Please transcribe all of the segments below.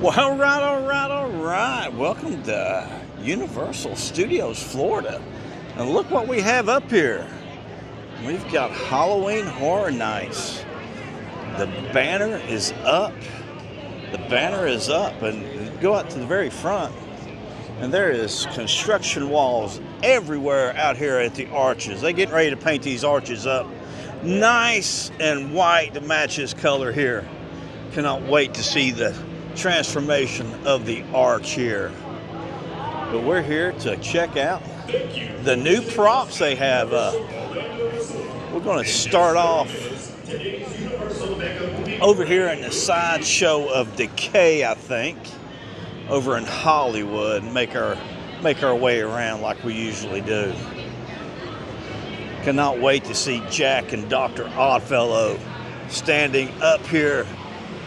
Well, all right. Welcome to Universal Studios, Florida. And look what we have up here. We've got Halloween Horror Nights. The banner is up. The banner is up. And go out to the very front, and there is construction walls everywhere out here at the arches. They're getting ready to paint these arches up nice and white to match his color here. Cannot wait to see the transformation of the arch here. But we're here to check out the new props they have up. We're going to start off over here in the sideshow of Decay, I think, over in Hollywood, and make our way around like we usually do. Cannot wait to see Jack and Dr. Oddfellow standing up here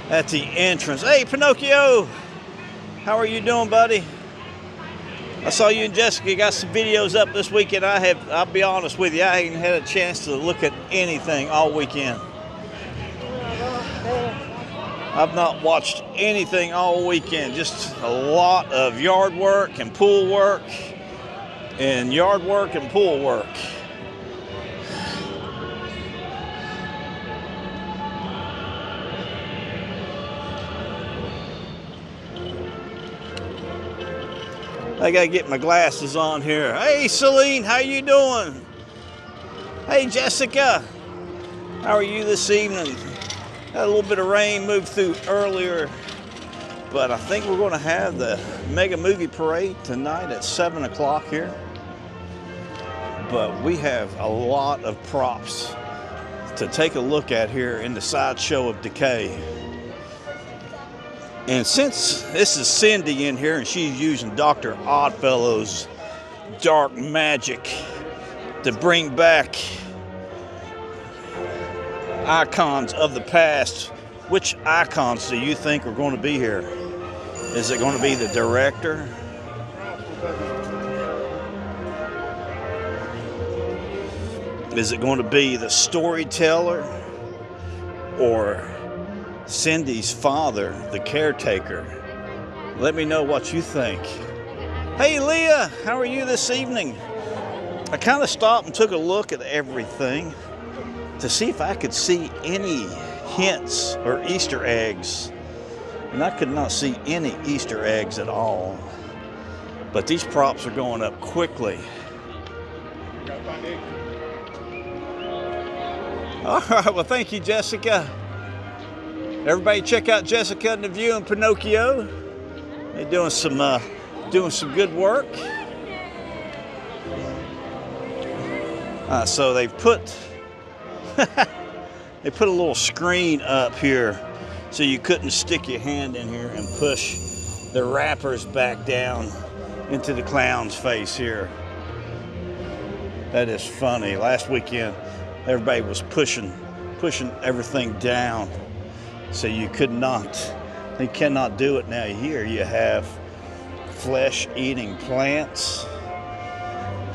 at the entrance. Hey, Pinocchio, how are you doing, buddy? I saw you and Jessica got some videos up this weekend. I'll be honest with you, I ain't had a chance to look at anything all weekend. I've not watched anything all weekend, just a lot of yard work and pool work, and yard work and pool work. I gotta get my glasses on here. Hey, Celine, how you doing? Hey, Jessica, how are you this evening? Had a little bit of rain moved through earlier, but I think we're going to have the Mega Movie Parade tonight at 7 o'clock here. But we have a lot of props to take a look at here in the sideshow of Decay. And since this is Cindy in here and she's using Dr. Oddfellow's dark magic to bring back icons of the past, which icons do you think are going to be here? Is it going to be the director? Is it going to be the storyteller? Or Cindy's father, the caretaker? Let me know what you think. Hey, Leah, how are you this evening? I kind of stopped and took a look at everything to see if I could see any hints or Easter eggs. And I could not see any Easter eggs at all. But these props are going up quickly. All right, well, thank you, Jessica. Everybody check out Jessica and the View and Pinocchio. They're doing some good work. So they've put they put a little screen up here so you couldn't stick your hand in here and push the wrappers back down into the clown's face here. That is funny. Last weekend, everybody was pushing everything down. So you they cannot do it now. Here you have flesh-eating plants,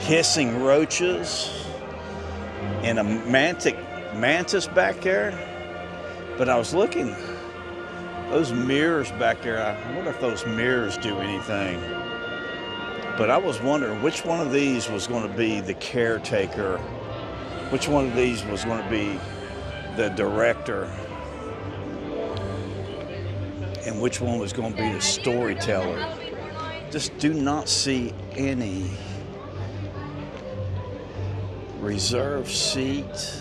hissing roaches, and a mantis back there. But I was looking, those mirrors back there, I wonder if those mirrors do anything. But I was wondering which one of these was going to be the caretaker, which one of these was going to be the director, and which one was going to be the storyteller. Just do not see any reserved seat,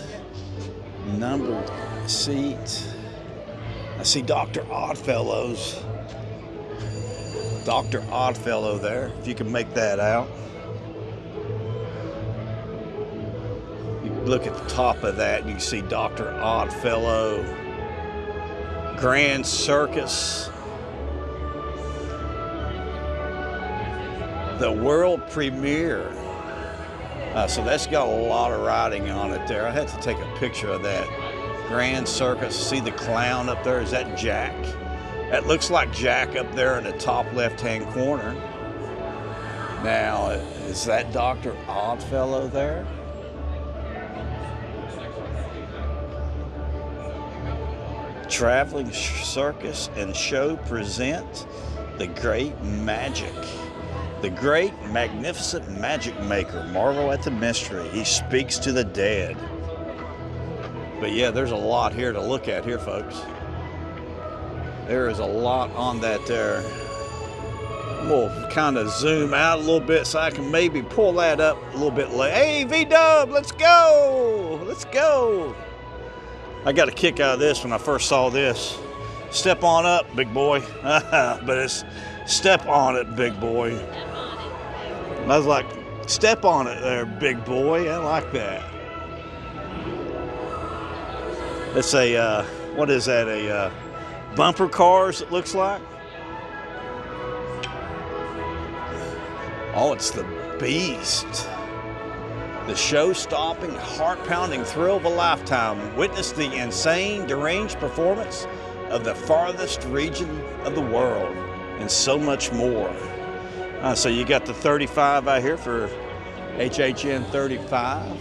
numbered seat. I see Dr. Oddfellow's. Dr. Oddfellow there, if you can make that out. You look at the top of that and you see Dr. Oddfellow. Grand Circus, the world premiere. So that's got a lot of writing on it there. I had to take a picture of that. Grand Circus. See the clown up there? Is that Jack? That looks like Jack up there in the top left-hand corner. Now, is that Dr. Oddfellow there? Traveling circus and show present the great magic. The great, magnificent magic maker. Marvel at the mystery. He speaks to the dead. But yeah, there's a lot here to look at here, folks. There is a lot on that there. We'll kind of zoom out a little bit so I can maybe pull that up a little bit later. Hey, V-Dub, let's go. Let's go. I got a kick out of this when I first saw this. Step on up, big boy. But it's step on it, big boy. I was like, step on it there, big boy. I like that. It's a, what is that, a bumper cars, it looks like? Oh, it's the Beast. The show-stopping, heart-pounding thrill of a lifetime. Witness the insane, deranged performance of the farthest region of the world, and so much more. So you got the 35 out here for HHN 35.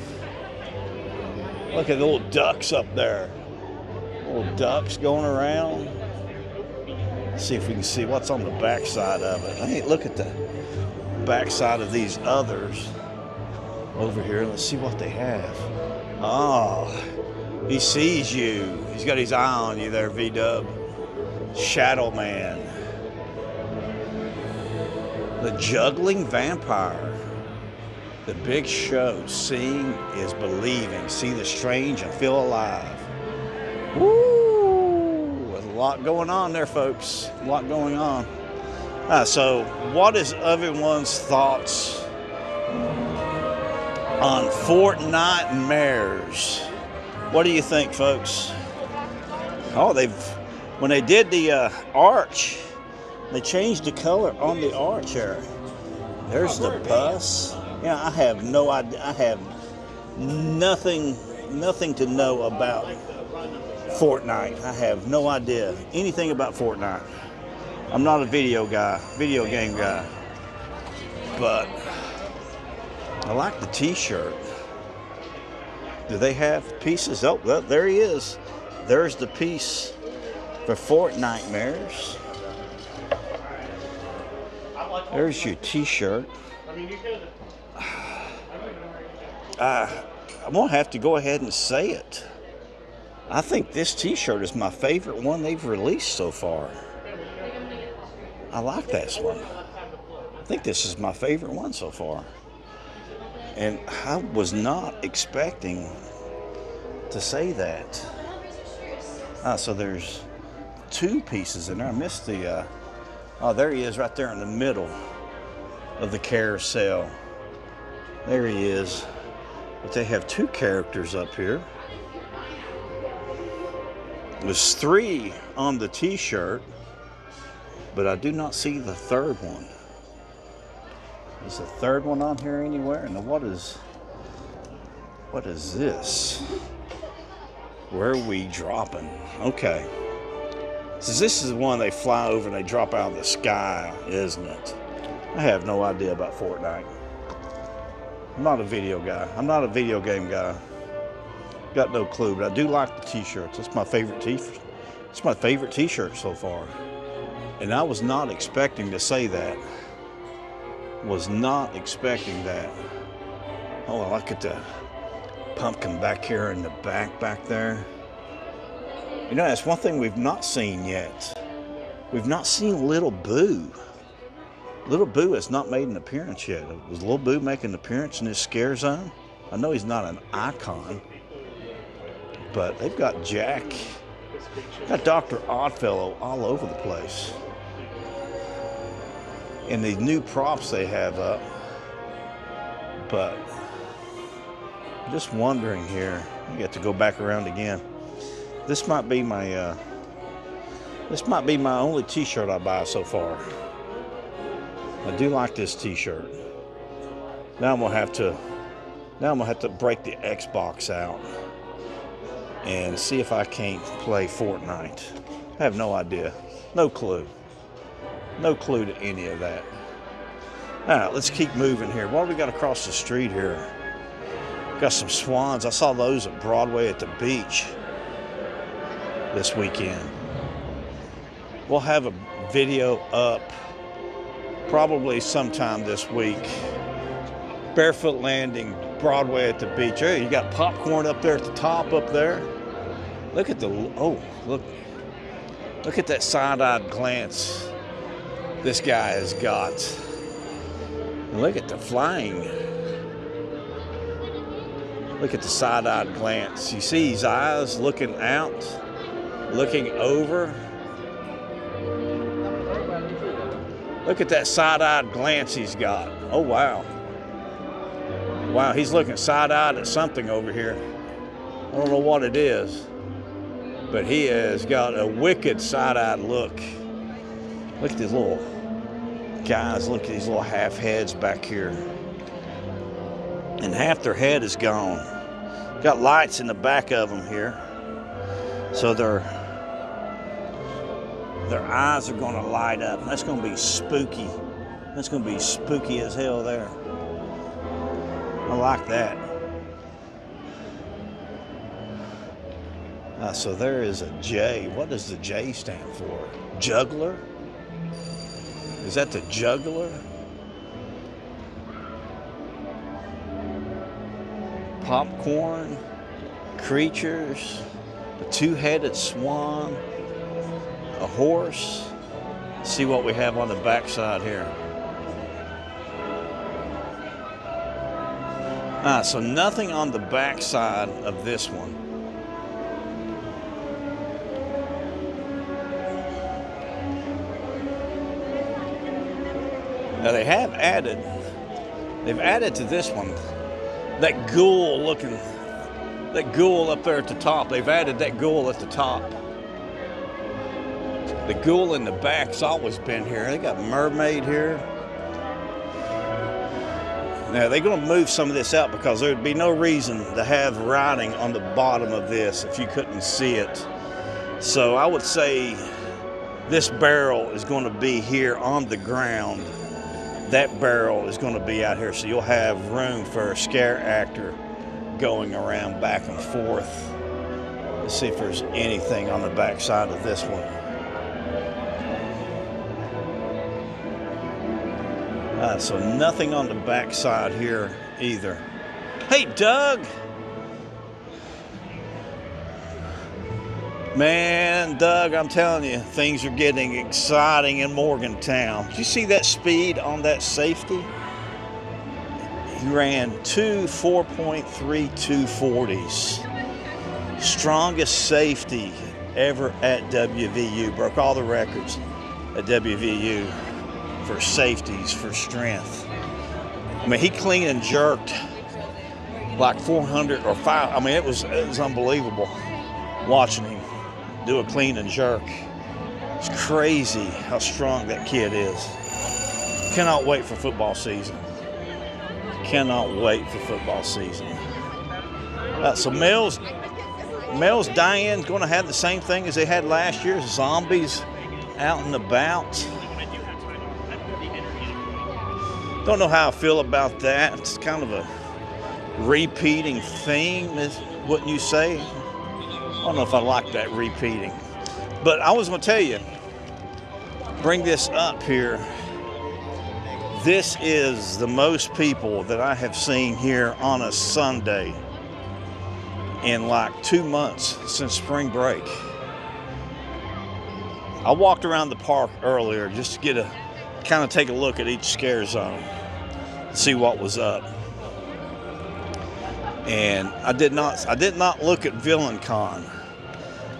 Look at the little ducks up there. Little ducks going around. Let's see if we can see what's on the backside of it. Hey, look at the backside of these others over here. Let's see what they have. Oh, he sees you. He's got his eye on you there, V-Dub. Shadow Man. The juggling vampire. The big show. Seeing is believing. See the strange and feel alive. Woo! There's a lot going on there, folks. A lot going on. So what is everyone's thoughts on Fortnitemares? What do you think, folks? Oh, when they did the arch, they changed the color on the arch here. There's the bus. Yeah, I have no idea. I have nothing to know about Fortnite. I have no idea anything about Fortnite. I'm not a video game guy, but I like the t-shirt. Do they have pieces? Oh, there he is. There's the piece for Fortnitemares. There's your t-shirt. I'm gonna have to go ahead and say it. I think this t-shirt is my favorite one they've released so far. I like this one. I think this is my favorite one so far. And I was not expecting to say that. So there's two pieces in there. I missed the, oh, there he is right there in the middle of the carousel. There he is. But they have two characters up here. There's three on the t-shirt, but I do not see the third one. Is the third one on here anywhere? And what is this? Where are we dropping? Okay. So this is the one they fly over and they drop out of the sky, isn't it? I have no idea about Fortnite. I'm not a video guy. I'm not a video game guy. Got no clue, but I do like the t-shirts. It's my favorite t-shirt. It's my favorite t-shirt so far. And I was not expecting to say that. Was not expecting that. Oh, look at the pumpkin back here in the back there. You know, that's one thing we've not seen yet. We've not seen Little Boo. Little Boo has not made an appearance yet. Was Little Boo making an appearance in this scare zone? I know he's not an icon, but they've got Jack, got Dr. Oddfellow all over the place. And the new props they have up. But I'm just wondering here, I get to go back around again. This might be my only t-shirt I buy so far. I do like this t-shirt. Now I'm gonna have to break the Xbox out and see if I can't play Fortnite. I have no idea. No clue. No clue to any of that. All right, let's keep moving here. What do we got across the street here? Got some swans. I saw those at Broadway at the beach. this weekend. We'll have a video up probably sometime this week. Barefoot Landing, Broadway at the beach. Hey, you got popcorn up there at the top up there. Look at the, oh, look at that side-eyed glance this guy has got. And look at the flying. Look at the side-eyed glance. You see his eyes looking out, looking over. Look at that side-eyed glance he's got. Oh, wow. Wow, he's looking side-eyed at something over here. I don't know what it is, but he has got a wicked side-eyed look. Look at these little guys. Look at these little half heads back here. And half their head is gone. Got lights in the back of them here. So their eyes are going to light up. That's going to be spooky. That's going to be spooky as hell there. I like that. So there is a J. What does the J stand for? Juggler? Is that the juggler? Popcorn, creatures, a two-headed swan, a horse. Let's see what we have on the backside here. So nothing on the backside of this one. Now they've added to this one that ghoul up there at the top. They've added that ghoul at the top. The ghoul in the back's always been here. They got a mermaid here. Now they're going to move some of this out because there'd be no reason to have writing on the bottom of this if you couldn't see it. So I would say this barrel is going to be here on the ground. That barrel is going to be out here, so you'll have room for a scare actor going around back and forth. Let's see if there's anything on the back side of this one. So nothing on the back side here either. Hey, Doug. Man, Doug, I'm telling you, things are getting exciting in Morgantown. Did you see that speed on that safety? He ran two 4.3 240s. Strongest safety ever at WVU. Broke all the records at WVU for safeties, for strength. I mean, he clean and jerked like 400 or 5. I mean, it was unbelievable watching him do a clean and jerk. It's crazy how strong that kid is. Cannot wait for football season. Cannot wait for football season. So Mills Diane's going to have the same thing as they had last year. Zombies out and about. Don't know how I feel about that. It's kind of a repeating theme, wouldn't you say? I don't know if I like that repeating. But I was going to tell you, bring this up here. This is the most people that I have seen here on a Sunday in like 2 months since spring break. I walked around the park earlier just to kind of take a look at each scare zone, see what was up. And I did not look at VillainCon,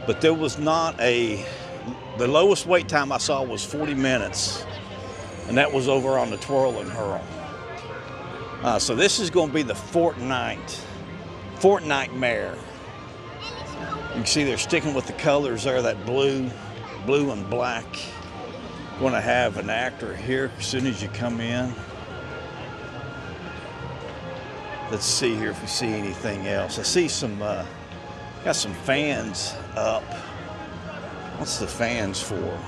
but there was not the lowest wait time I saw was 40 minutes, and that was over on the Twirl and Hurl. So this is going to be the Fortnite Mare. You can see they're sticking with the colors there, that blue and black. Going to have an actor here as soon as you come in. Let's see here if we see anything else. I see some, got some fans up. What's the fans for?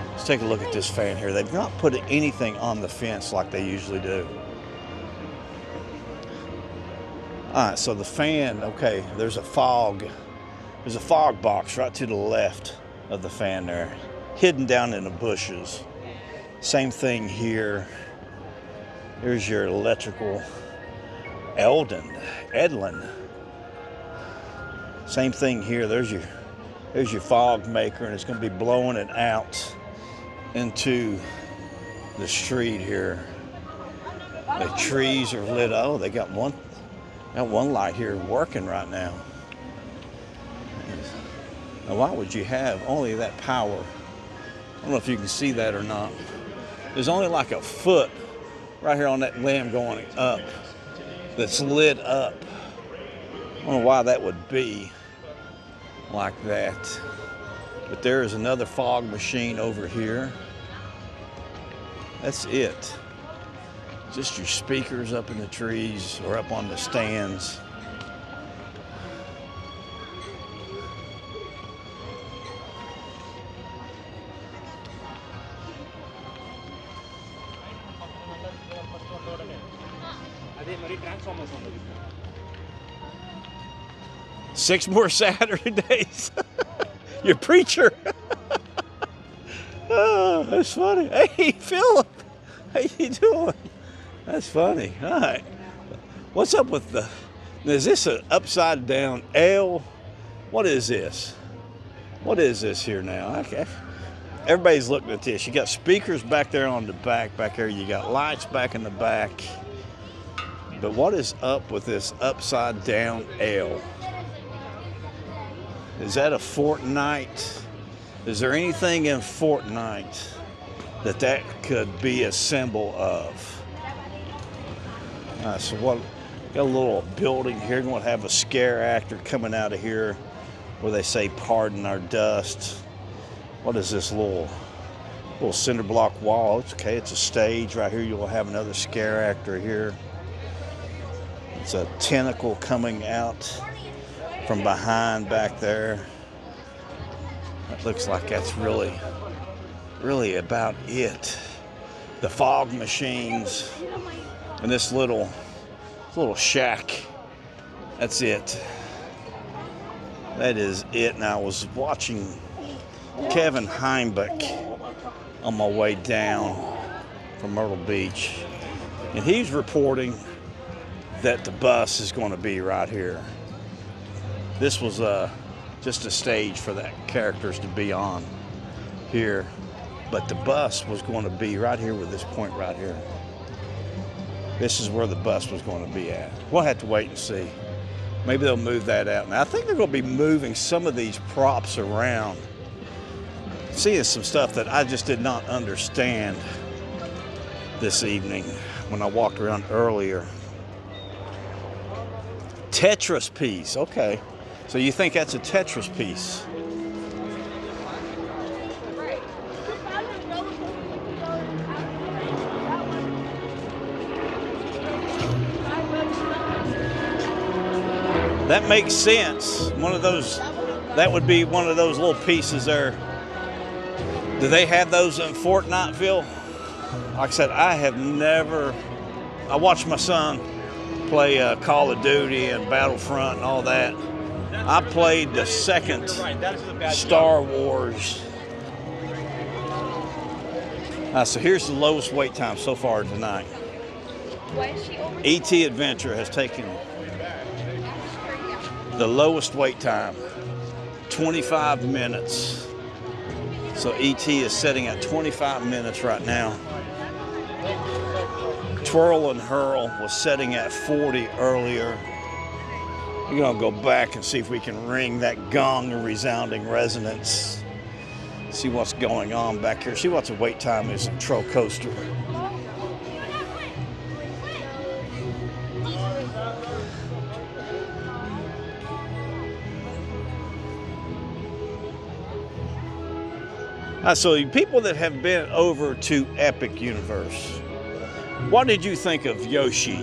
Let's take a look at this fan here. They've not put anything on the fence like they usually do. All right, so the fan, okay, there's a fog There's a fog box right to the left of the fan there, hidden down in the bushes. Same thing here. Here's your electrical Edlin. Same thing here. There's your fog maker, and it's going to be blowing it out into the street here. The trees are lit. Oh, they got one light here working right now. Now, why would you have only that power? I don't know if you can see that or not. There's only like a foot right here on that limb going up that's lit up. I don't know why that would be like that. But there is another fog machine over here. That's it. Just your speakers up in the trees or up on the stands. Six more Saturdays. Your preacher. Oh, that's funny. Hey, Philip. How you doing? That's funny. All right. What's up with is this an upside down L? What is this? What is this here now? Okay. Everybody's looking at this. You got speakers back there on the back here. You got lights back in the back. But what is up with this upside down L? Is that a Fortnite? Is there anything in Fortnite that could be a symbol of? So what? Got a little building here. Going to have a scare actor coming out of here, where they say "Pardon our dust." What is this little cinder block wall? It's okay. It's a stage right here. You'll have another scare actor here. It's a tentacle coming out from behind back there. It looks like that's really about it. The fog machines and this little shack. That's it. That is it. And I was watching Kevin Heimbeck on my way down from Myrtle Beach, and he's reporting that the bus is going to be right here. This was just a stage for the characters to be on here, but the bus was going to be right here with this point right here. This is where the bus was going to be at. We'll have to wait and see. Maybe they'll move that out. Now, I think they're going to be moving some of these props around. Seeing some stuff that I just did not understand this evening when I walked around earlier. Tetris piece, okay. So you think that's a Tetris piece? That makes sense. That would be one of those little pieces there. Do they have those in Fortniteville? Like I said, I watched my son play Call of Duty and Battlefront and all that. I played the second Star Wars. So here's the lowest wait time so far tonight. ET Adventure has taken the lowest wait time, 25 minutes. So ET is sitting at 25 minutes right now. Twirl and Hurl was setting at 40 earlier. We're gonna go back and see if we can ring that gong in resounding resonance. See what's going on back here. See what the wait time is in Troll Coaster. So people that have been over to Epic Universe, what did you think of Yoshi?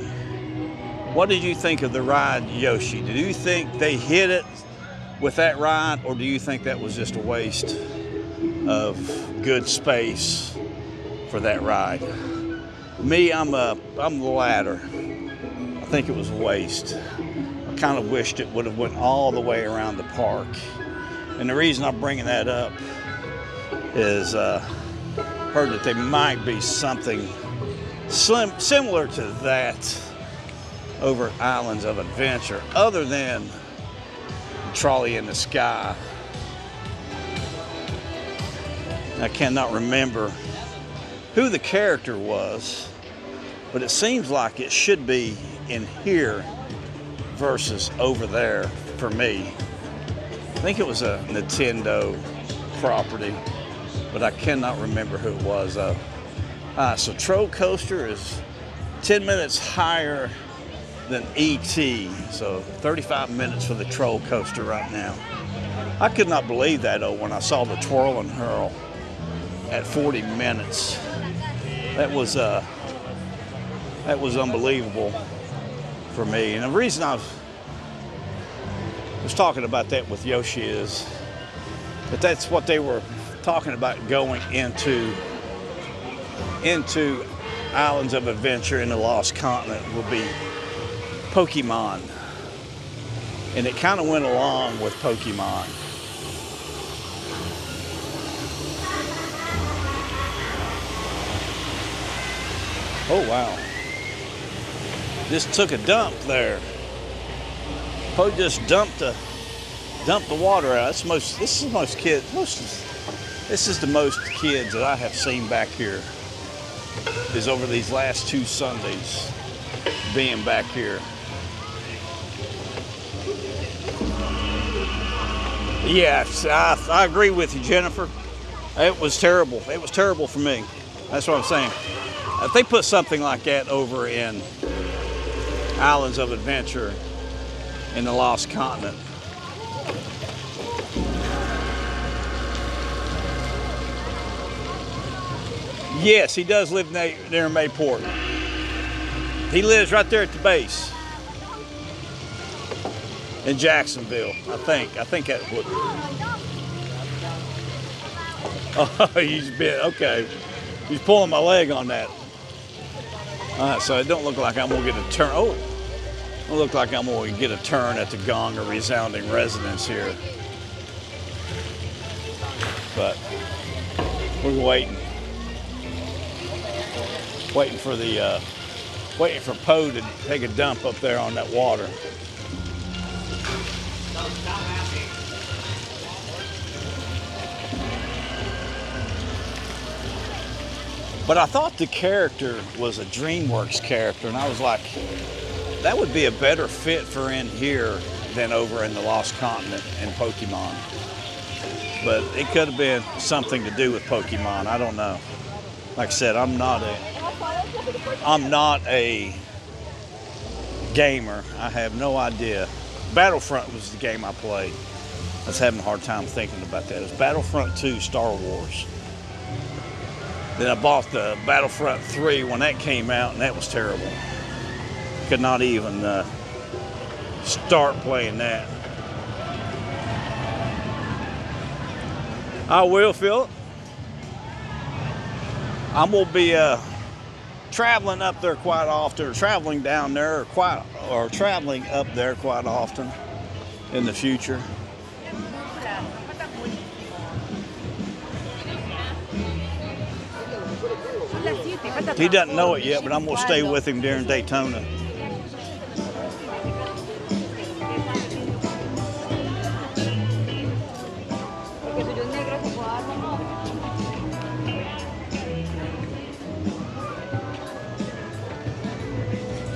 What did you think of the ride Yoshi? Did you think they hit it with that ride, or do you think that was just a waste of good space for that ride? Me, I'm the latter. I think it was a waste. I kind of wished it would have went all the way around the park. And the reason I'm bringing that up is heard that there might be something similar to that over at Islands of Adventure, other than Trolley in the Sky. I cannot remember who the character was, but it seems like it should be in here versus over there for me. I think it was a Nintendo property, but I cannot remember who it was. So Troll Coaster is 10 minutes higher than E.T., so 35 minutes for the Troll Coaster right now. I could not believe that, though, when I saw the Twirl and Hurl at 40 minutes. That was unbelievable for me. And the reason I was talking about that with Yoshi is that that's what they were talking about going into Islands of Adventure in the Lost Continent will be Pokemon. And it kind of went along with Pokemon. Oh wow. Just took a dump there. Poe just dumped the water out. This is the most kids that I have seen back here is over these last 2 Sundays being back here. Yeah, I agree with you, Jennifer. It was terrible. It was terrible for me. That's what I'm saying. If they put something like that over in Islands of Adventure in the Lost Continent, yes, he does live near Mayport. He lives right there at the base in Jacksonville, I think that's what. Oh, okay. He's pulling my leg on that. All right, so it don't look like I'm gonna get a turn. Oh, it don't look like I'm gonna get a turn at the Gong or Resounding Resonance here. But we're waiting for Poe to take a dump up there on that water. But I thought the character was a DreamWorks character, and I was like, that would be a better fit for in here than over in the Lost Continent and Pokemon. But it could have been something to do with Pokemon. I don't know. Like I said, I'm not a gamer. I have no idea. Battlefront was the game I played. I was having a hard time thinking about that. It was Battlefront 2 Star Wars. Then I bought the Battlefront 3 when that came out, and that was terrible. Could not even start playing that. I will, Philip. I'm gonna be traveling up there quite often, or traveling down there, or traveling up there quite often in the future. He doesn't know it yet, but I'm gonna stay with him during Daytona.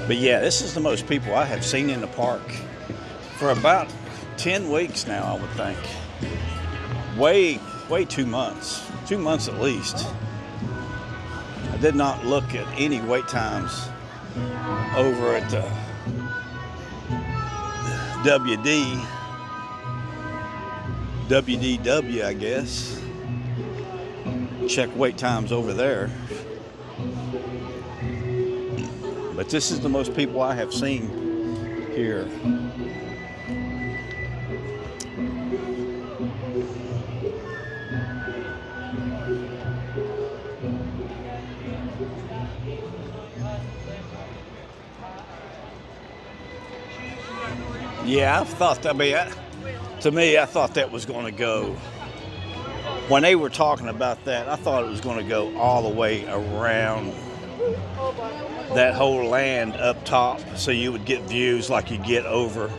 But yeah, this is the most people I have seen in the park for about 10 weeks now, I would think. Way 2 months. 2 months at least. I did not look at any wait times over at the WDW, I guess. Check wait times over there. But this is the most people I have seen here. Yeah, I thought that. To me, I thought that was going to go. When they were talking about that, I thought it was going to go all the way around that whole land up top, so you would get views like you get over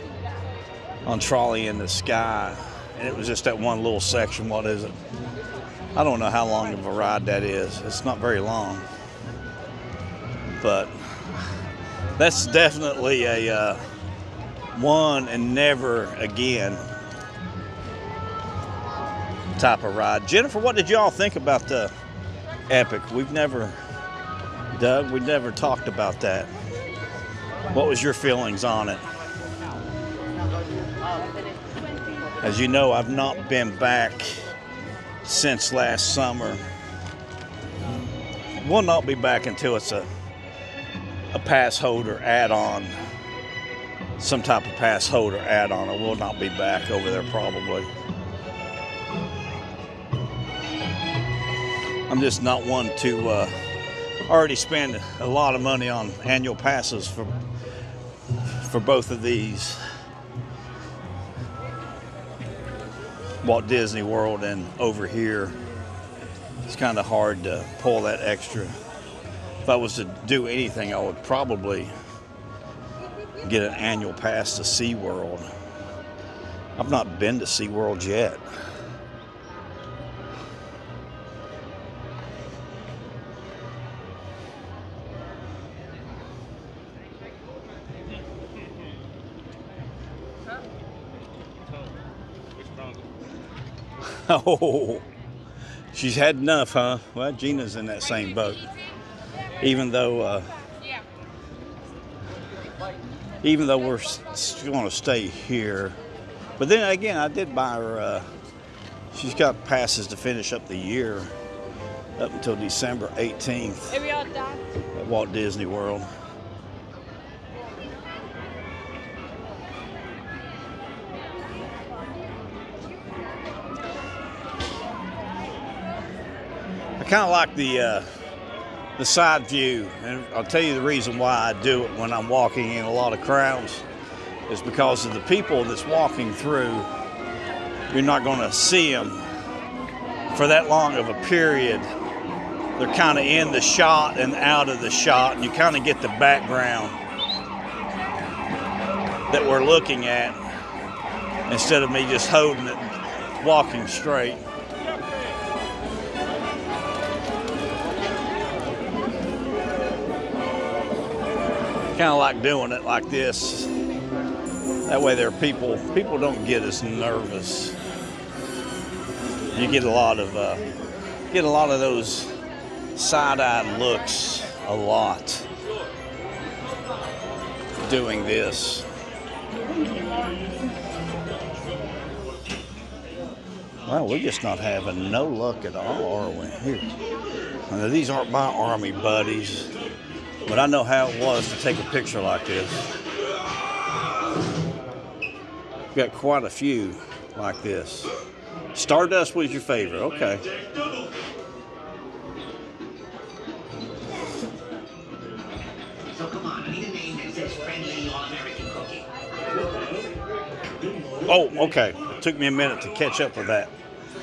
on Trolley in the Sky. And it was just that one little section. What is it? I don't know how long of a ride that is. It's not very long. But that's definitely a one and never again type of ride. Jennifer, what did y'all think about the Epic? Doug, we never talked about that. What was your feelings on it? As you know, I've not been back since last summer. We'll not be back until it's a pass holder add-on, some type of pass holder add-on. I will not be back over there probably. I'm just not one to already spend a lot of money on annual passes for both of these, Walt Disney World and over here. It's kind of hard to pull that extra. If I was to do anything, I would probably get an annual pass to SeaWorld. I've not been to SeaWorld yet. Oh, she's had enough, huh? Well, Gina's in that same boat. Even though we're going to stay here. But then again, I did buy her, she's got passes to finish up the year up until December 18th at Walt Disney World. I kind of like the side view, and I'll tell you the reason why I do it when I'm walking in a lot of crowds is because of the people that's walking through. You're not going to see them for that long of a period. They're kind of in the shot and out of the shot, and you kind of get the background that we're looking at instead of me just holding it, walking straight. Kind of like doing it like this. That way, there are people don't get as nervous. You get a lot of those side-eyed looks a lot doing this. Well, we're just not having no luck at all, are we? Here. Now, these aren't my Army buddies. But I know how it was to take a picture like this. We've got quite a few like this. Stardust was your favorite, okay. So come on, I need a name that says friendly All-American cookie. Oh, okay. It took me a minute to catch up with that.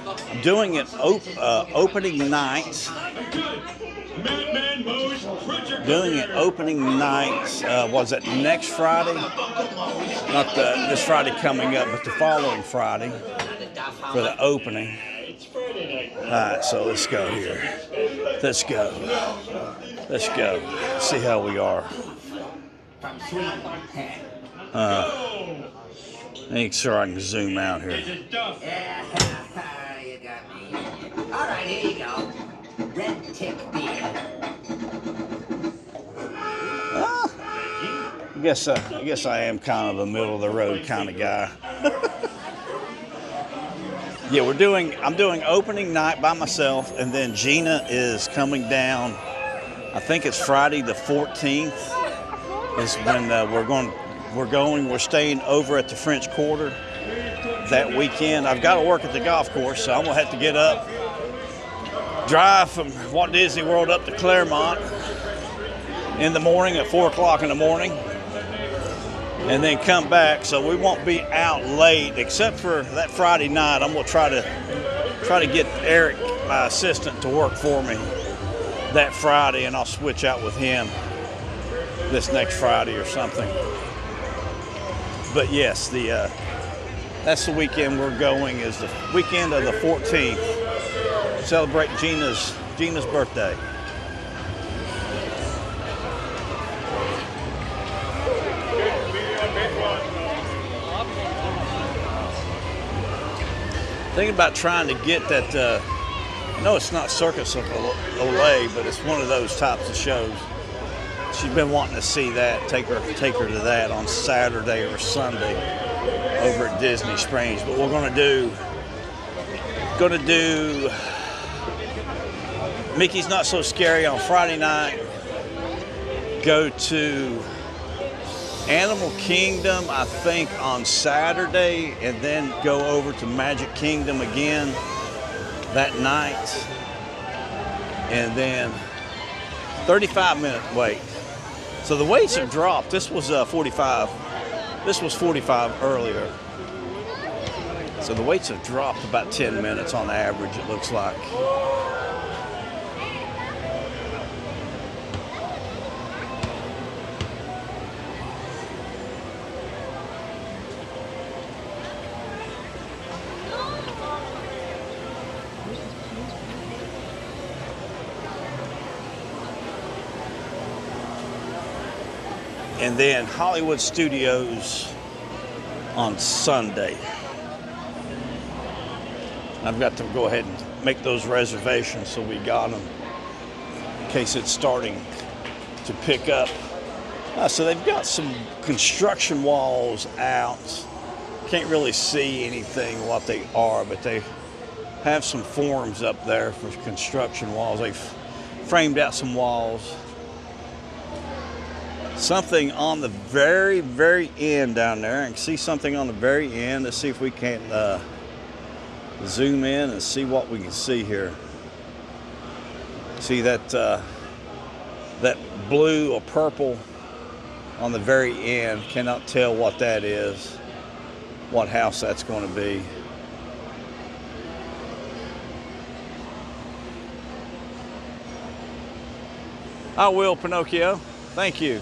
I'm doing it opening night. Doing it opening night, was it next Friday? Not this Friday coming up, but the following Friday for the opening. All right, so let's go here. Let's go. Let's go. See how we are. Make sure I can zoom out here. You got me. All right, here you go. Red Tick beer. I guess I am kind of a middle of the road kind of guy. Yeah, I'm doing opening night by myself, and then Gina is coming down. I think it's Friday the 14th is when we're staying over at the French Quarter that weekend. I've got to work at the golf course, so I'm gonna have to get up, drive from Walt Disney World up to Claremont in the morning at 4 o'clock in the morning. and then come back. So we won't be out late, except for that Friday night. I'm gonna try to get Eric, my assistant, to work for me that Friday, and I'll switch out with him this next Friday or something. But yes, that's the weekend we're going, is the weekend of the 14th. Celebrate Gina's birthday. Thinking about trying to get that, no, it's not Circus of Olay, but it's one of those types of shows. She's been wanting to see that. Take her to that on Saturday or Sunday over at Disney Springs. But we're gonna do Mickey's Not So Scary on Friday night. Go to Animal Kingdom, I think, on Saturday, and then go over to Magic Kingdom again that night. And then 35-minute wait. So the waits have dropped. This was 45. This was 45 earlier. So the waits have dropped about 10 minutes on average, it looks like. And then Hollywood Studios on Sunday. I've got to go ahead and make those reservations, so we got them in case it's starting to pick up. So they've got some construction walls out. Can't really see anything what they are, but they have some forms up there for construction walls. They've framed out some walls. Something on the very, very end down there. I can see something on the very end. Let's see if we can zoom in and see what we can see here. See that that blue or purple on the very end. Cannot tell what that is, what house that's going to be. I will, Pinocchio. Thank you.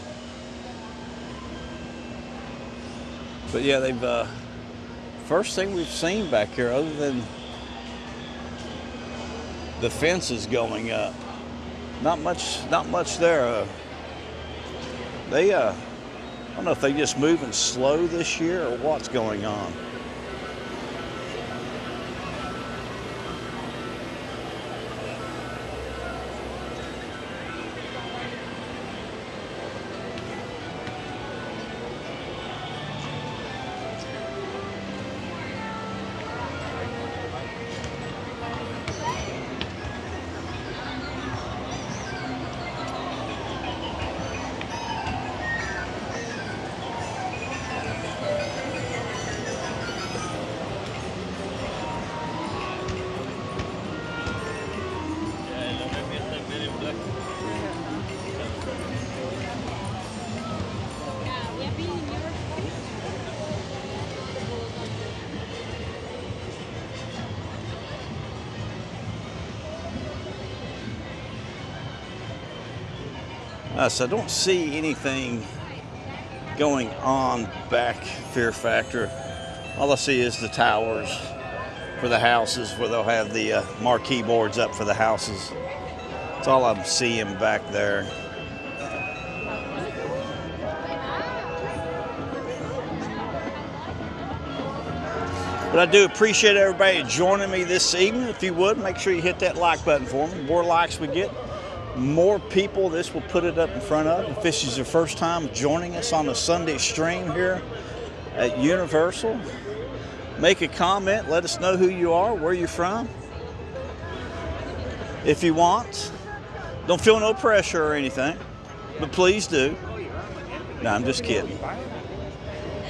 But yeah, they've first thing we've seen back here, other than the fences going up. Not much there. They I don't know if they just moving slow this year or what's going on. So I don't see anything going on back Fear Factor. All I see is the towers for the houses, where they'll have the marquee boards up for the houses. That's all I'm seeing back there. But I do appreciate everybody joining me this evening. If you would, make sure you hit that like button for me. The more likes we get, more people this will put it up in front of. If this is your first time joining us on a Sunday stream here at Universal, make a comment. Let us know who you are, where you're from. If you want, don't feel no pressure or anything, but please do. No, I'm just kidding.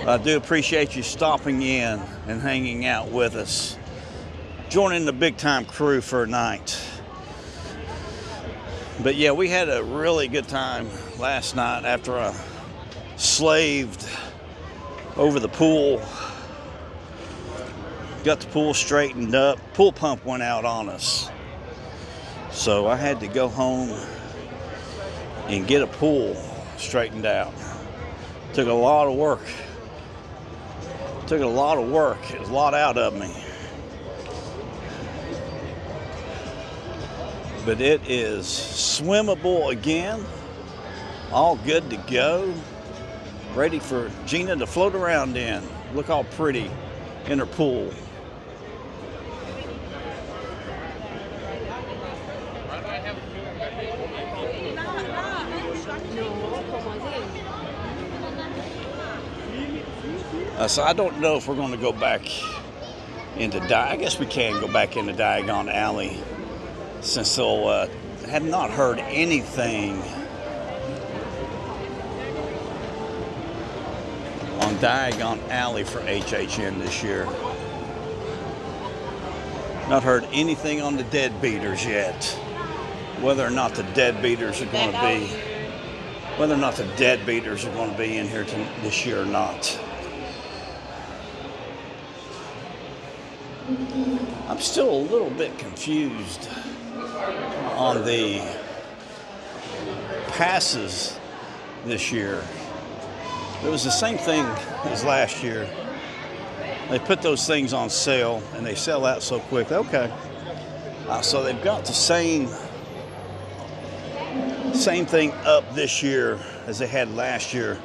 I do appreciate you stopping in and hanging out with us, joining the big time crew for a night. But yeah, we had a really good time last night after a slaved over the pool. Got the pool straightened up. Pool pump went out on us. So I had to go home and get a pool straightened out. Took a lot of work. Took a lot of work. It was a lot out of me. But it is swimmable again. All good to go. Ready for Gina to float around in. Look all pretty in her pool. So I don't know if we're going to go back into I guess we can go back into Diagon Alley, since they'll have not heard anything on Diagon Alley for HHN this year. Not heard anything on the dead beaters yet. Whether or not the dead beaters are going to be, in here this year or not. I'm still a little bit confused on the passes this year. It was the same thing as last year. They put those things on sale and they sell out so quick. Okay. So they've got the same thing up this year as they had last year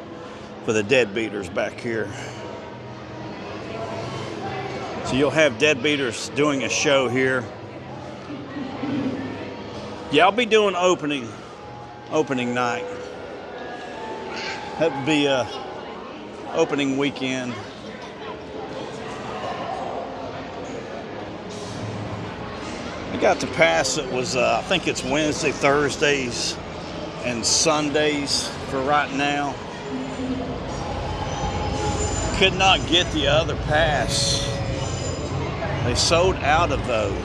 for the dead beaters back here. So you'll have dead beaters doing a show here. Yeah, I'll be doing opening night. That would be opening weekend. I got the pass. It was I think it's Wednesday, Thursdays, and Sundays for right now. Could not get the other pass. They sold out of those.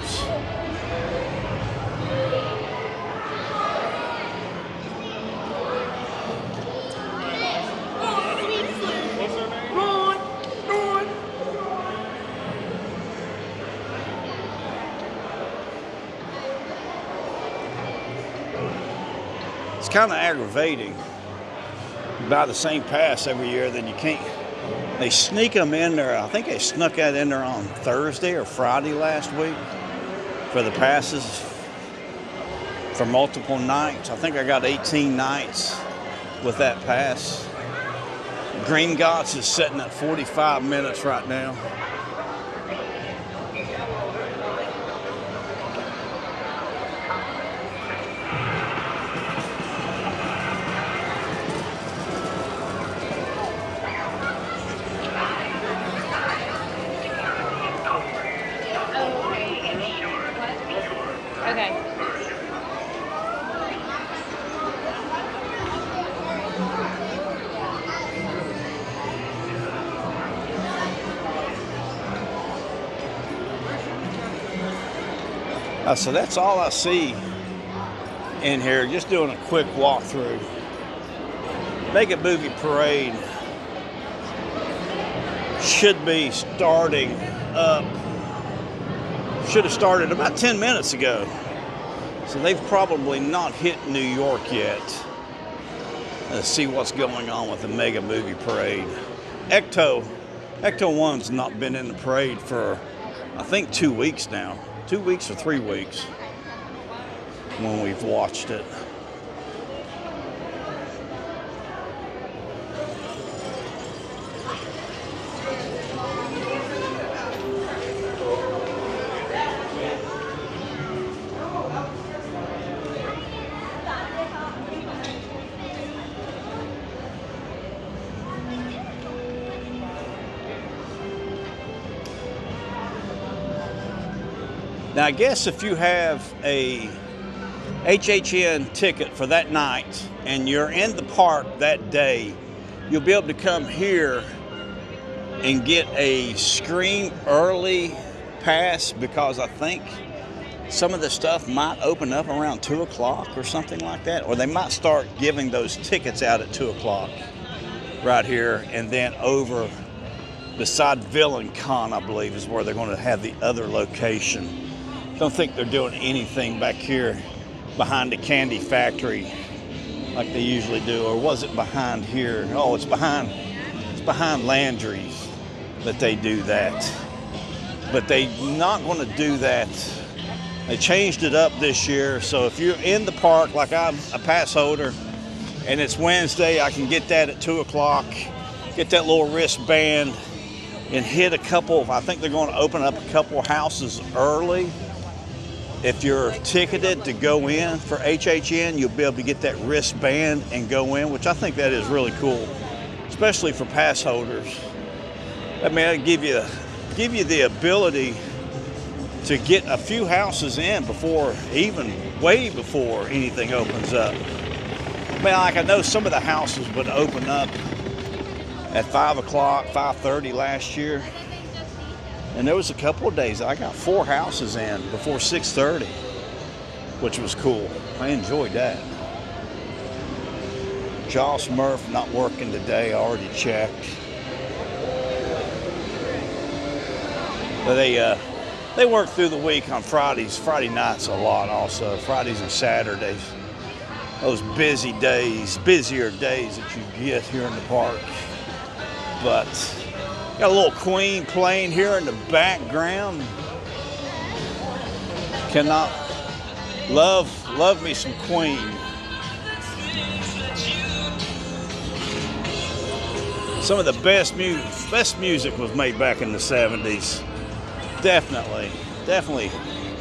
It's kind of aggravating. You buy the same pass every year, then you can't. They sneak them in there. I think they snuck that in there on Thursday or Friday last week for the passes for multiple nights. I think I got 18 nights with that pass. Green Gots is sitting at 45 minutes right now. So that's all I see in here, just doing a quick walkthrough. Mega Movie Parade should be starting up, should have started about 10 minutes ago. So they've probably not hit New York yet. Let's see what's going on with the Mega Movie Parade. Ecto 1's not been in the parade for, I think, 2 weeks now. 2 weeks or 3 weeks when we've watched it. Now, I guess if you have a HHN ticket for that night and you're in the park that day, you'll be able to come here and get a Scream early pass, because I think some of the stuff might open up around 2 o'clock or something like that, or they might start giving those tickets out at 2 o'clock right here, and then over beside Villain Con, I believe, is where they're going to have the other location. Don't think they're doing anything back here behind the candy factory like they usually do. Or was it behind here? Oh, it's behind Landry's that they do that. But they're not going to do that. They changed it up this year. So if you're in the park, like I'm a pass holder, and it's Wednesday, I can get that at 2 o'clock, get that little wristband, and hit a couple. I think they're going to open up a couple houses early. If you're ticketed to go in for HHN, you'll be able to get that wristband and go in, which I think that is really cool, especially for pass holders. I mean, it'll give you the ability to get a few houses in before, even way before anything opens up. I mean, like I know some of the houses would open up at 5 o'clock, 5:30 last year. And there was a couple of days I got 4 houses in before 6:30, which was cool. I enjoyed that. Josh Murph not working today, I already checked. But they work through the week on Fridays, Friday nights a lot also, Fridays and Saturdays. Those busy days, busier days that you get here in the park. But got a little Queen playing here in the background. Cannot love me some Queen. Some of the best music was made back in the 70s. Definitely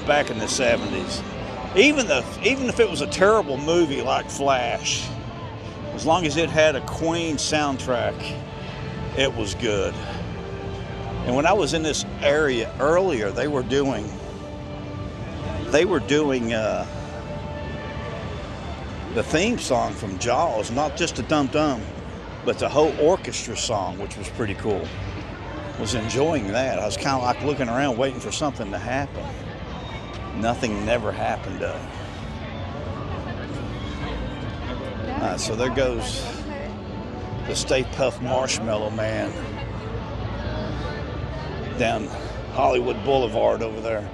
back in the 70s. Even if it was a terrible movie like Flash, as long as it had a Queen soundtrack, it was good. And when I was in this area earlier, they were doing the theme song from Jaws, not just a dum-dum, but the whole orchestra song, which was pretty cool. Was enjoying that. I was kind of like looking around waiting for something to happen. Nothing never happened though. All right, so there goes the Stay Puft Marshmallow Man down Hollywood Boulevard over there.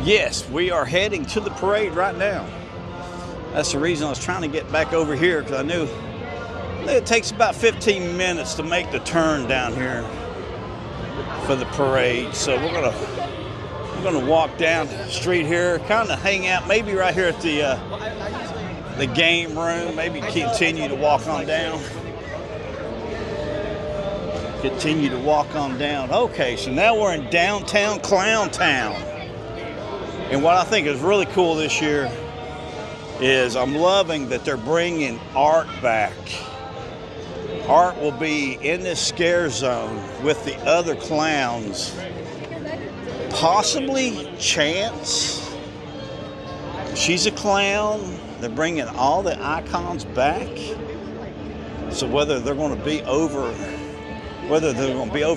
Yes, we are heading to the parade right now. That's the reason I was trying to get back over here, because I knew it takes about 15 minutes to make the turn down here for the parade. So we're gonna walk down the street here, kind of hang out, maybe right here at the game room. Maybe continue to walk on down. Continue to walk on down. Okay, so now we're in downtown Clown Town. And what I think is really cool this year is I'm loving that they're bringing art back. Art will be in this scare zone with the other clowns. Possibly Chance. She's a clown. They're bringing all the icons back. So whether they're going to be over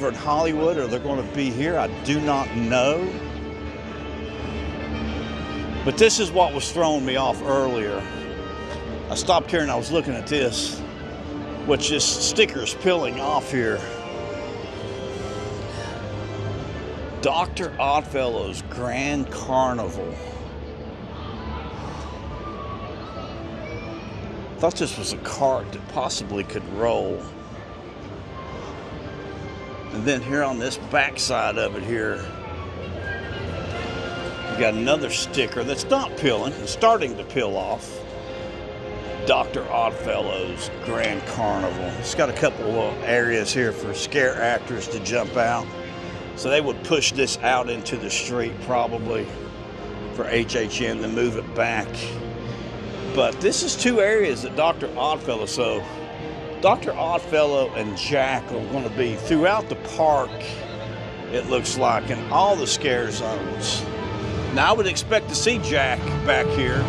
in Hollywood or they're going to be here, I do not know. But this is what was throwing me off earlier. I stopped here and I was looking at this, which is stickers peeling off here. Dr. Oddfellow's Grand Carnival. I thought this was a cart that possibly could roll. And then here on this back side of it here, you got another sticker that's not peeling, it's starting to peel off. Dr. Oddfellow's Grand Carnival. It's got a couple of little areas here for scare actors to jump out. So they would push this out into the street probably for HHN to move it back. But this is 2 areas that Dr. Oddfellow, so Dr. Oddfellow and Jack are going to be throughout the park, it looks like, in all the scare zones. Now I would expect to see Jack back here.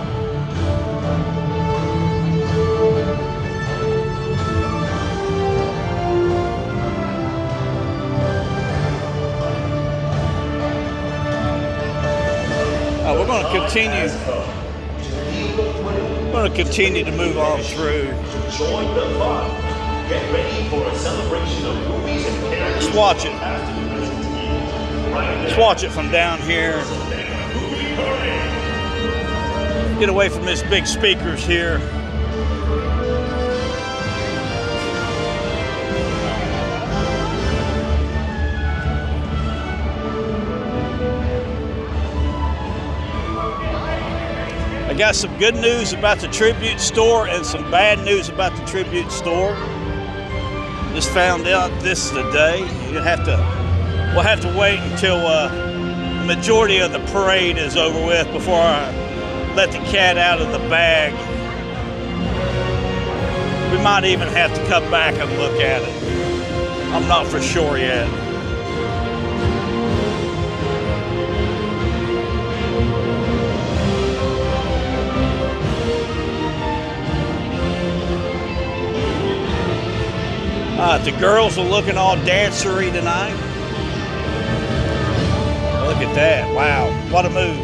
going to continue. We're going to continue to move on through. Join the fun. Get ready for a celebration of movies and characters. Let's watch it. Let's watch it from down here. Get away from this big speakers here. I got some good news about the tribute store and some bad news about the tribute store. Just found out this today. We'll have to wait until the majority of the parade is over with before I let the cat out of the bag. We might even have to come back and look at it. I'm not for sure yet. The girls are looking all dancery tonight. Look at that. Wow. What a move.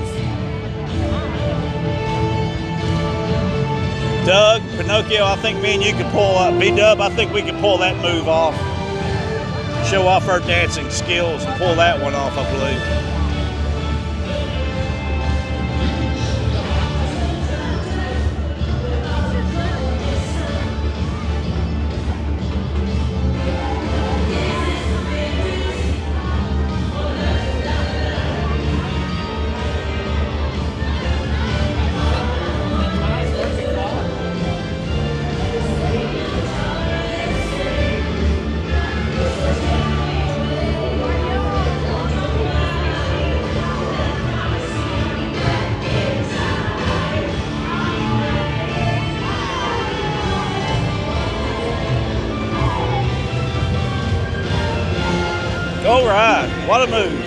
Doug, Pinocchio, I think me and you could pull up. B-Dub, I think we could pull that move off. Show off our dancing skills and pull that one off, I believe. All right, what a move.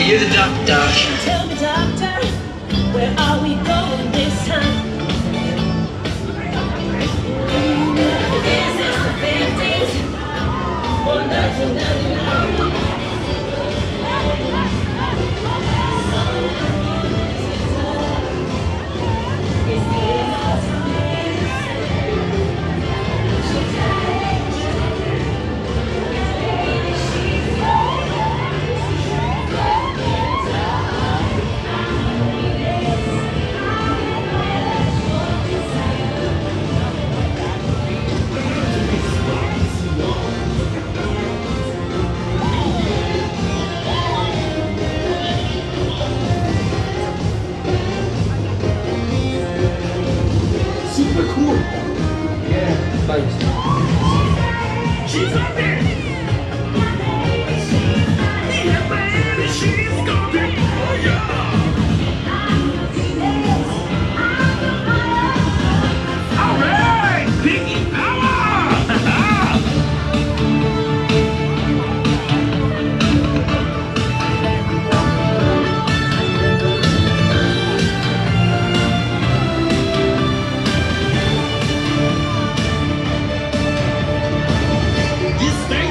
You're the doctor. Tell me, doctor, where are we going this time? Is this the 50s or 1999? Super cool. Yeah, thanks. She's up there. Yeah, baby, she's going. Oh, yeah. All right, Piggy power. This thing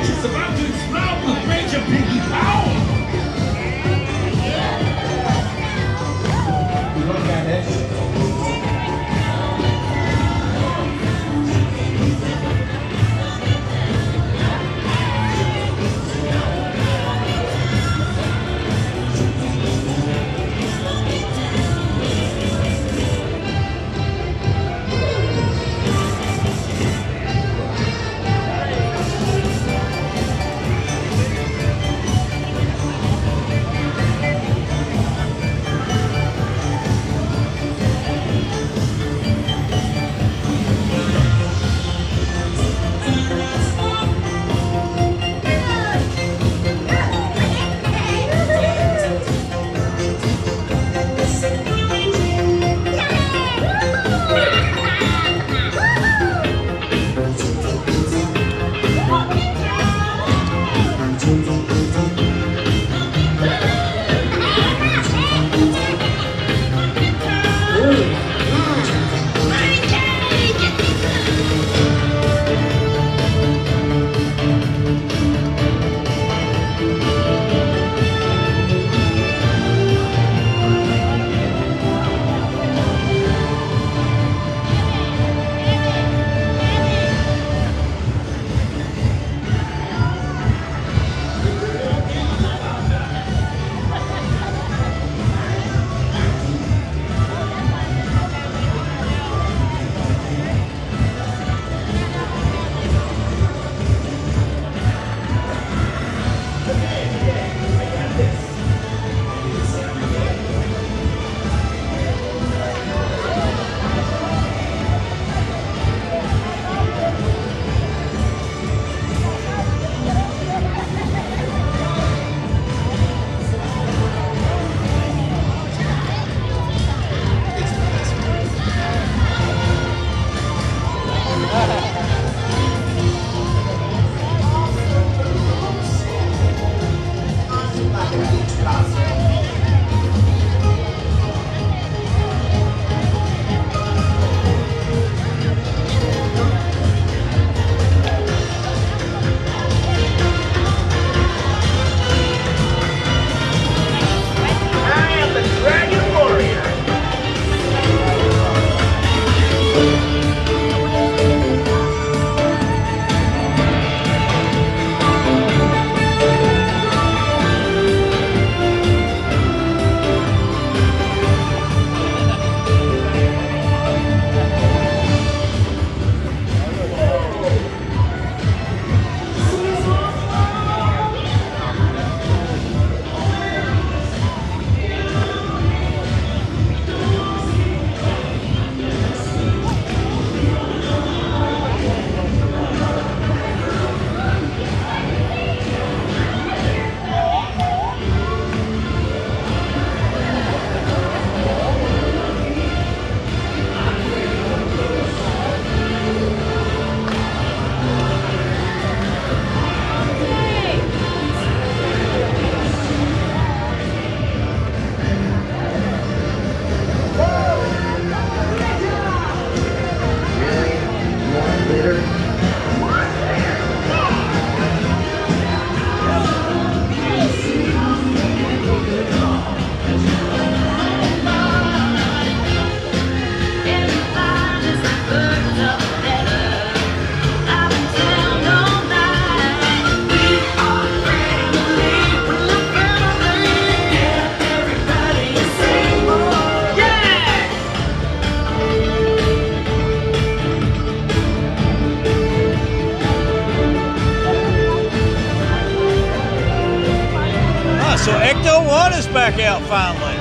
So Ecto 1 is back out finally.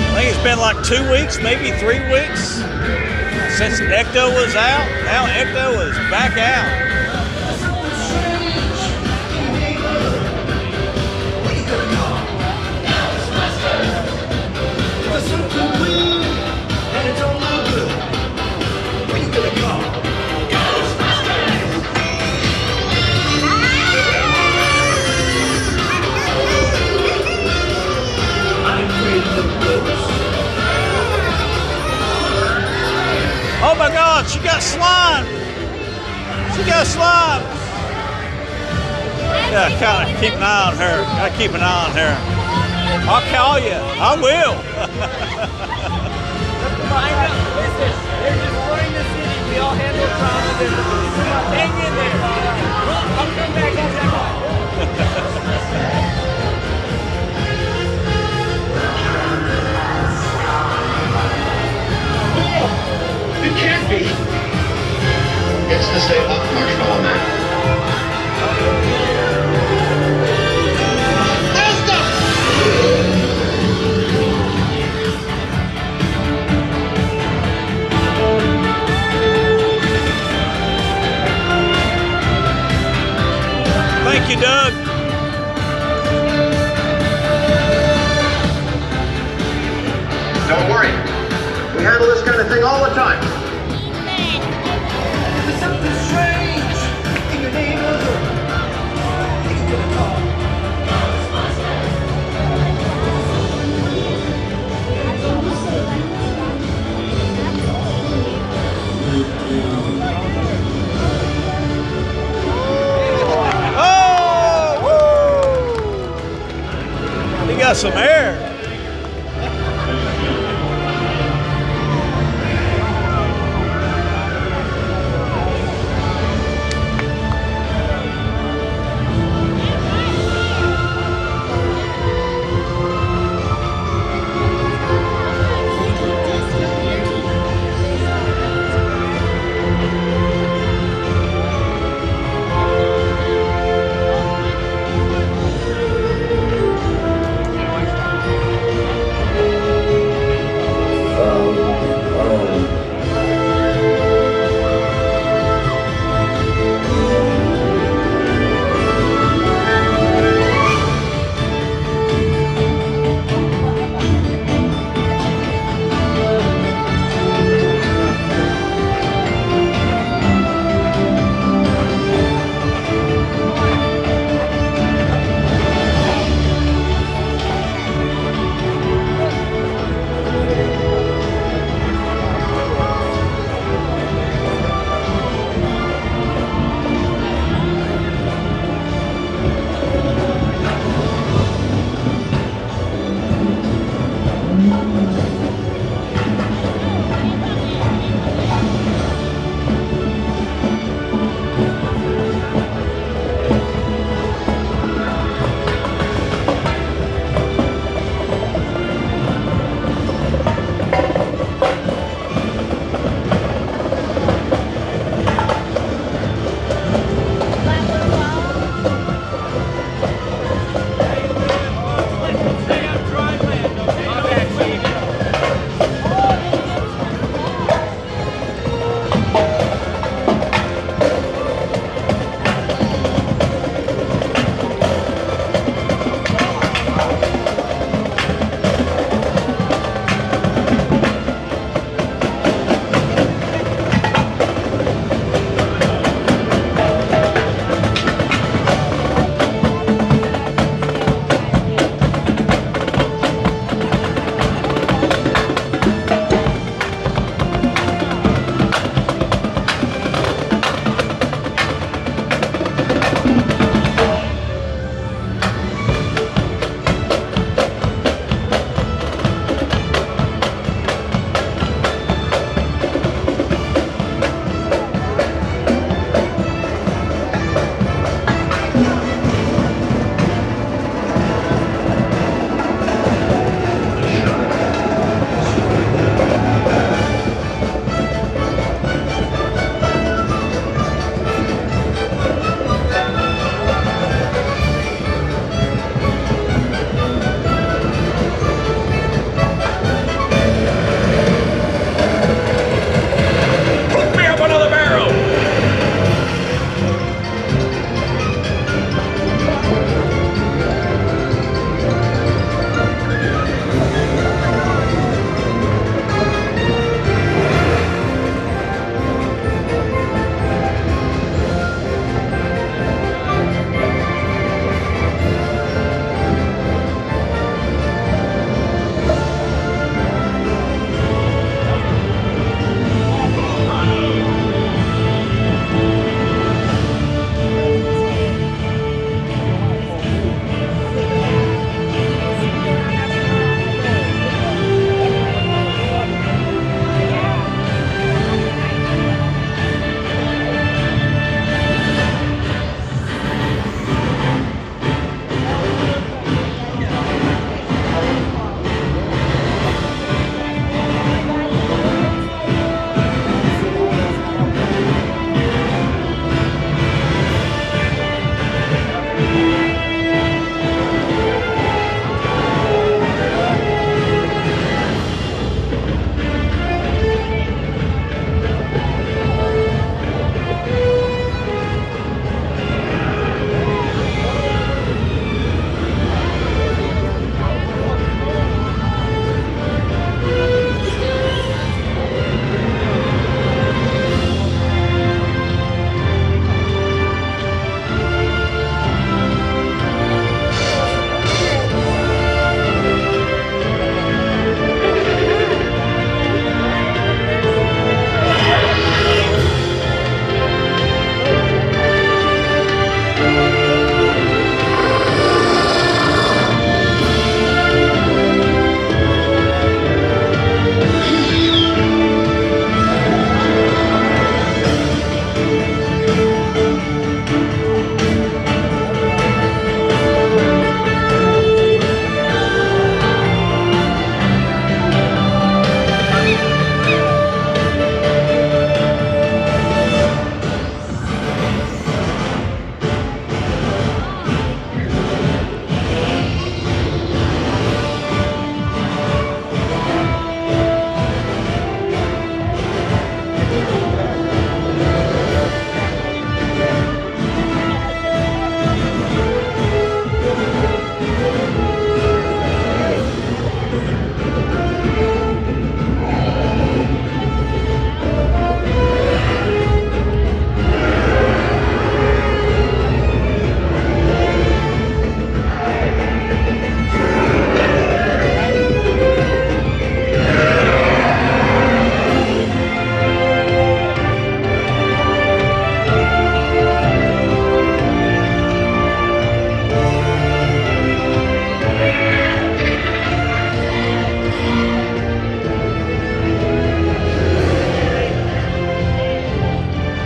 I think it's been like 2 weeks, maybe 3 weeks since Ecto was out. Now Ecto is back out. Oh my God, she got slime. She got slime. Yeah, kind of keep an eye on her. Gotta keep an eye on her. I'll call you. I will. Listen, they're destroying the city. We all handle trauma differently. Come on, hang in there. I'll come back and check on. It can't be. It's the Stay Puft Marshmallow Man. Thank you, Doug. Don't worry. We handle this kind of thing all the time. There's something strange in your neighborhood. It's gonna call. Oh, woo! He got some air.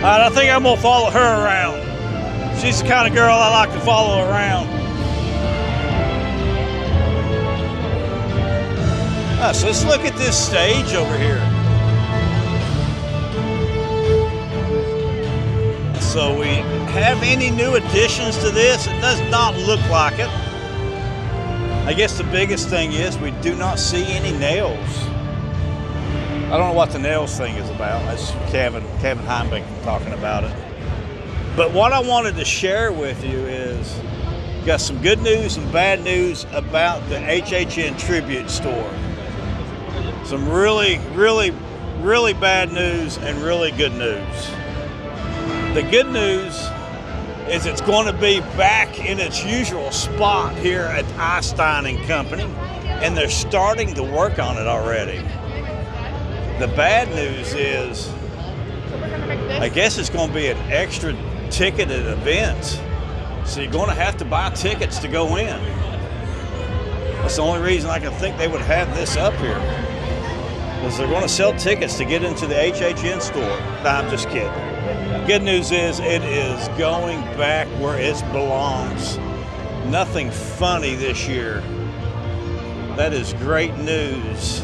right, I think I'm gonna follow her around. She's the kind of girl I like to follow around. So let's look at this stage over here. So we have any new additions to this? It does not look like it. I guess the biggest thing is we do not see any nails. I don't know what the nails thing is about. That's Kevin Heimbeck talking about it. But what I wanted to share with you is got some good news and bad news about the HHN tribute store. Some really, really, really bad news and really good news. The good news is it's going to be back in its usual spot here at Einstein & Company, and they're starting to work on it already. The bad news is, I guess it's going to be an extra ticketed event, so you're going to have to buy tickets to go in. That's the only reason I can think they would have this up here, because they're going to sell tickets to get into the HHN store. Nah, I'm just kidding. Good news is it is going back where it belongs. Nothing funny this year. That is great news.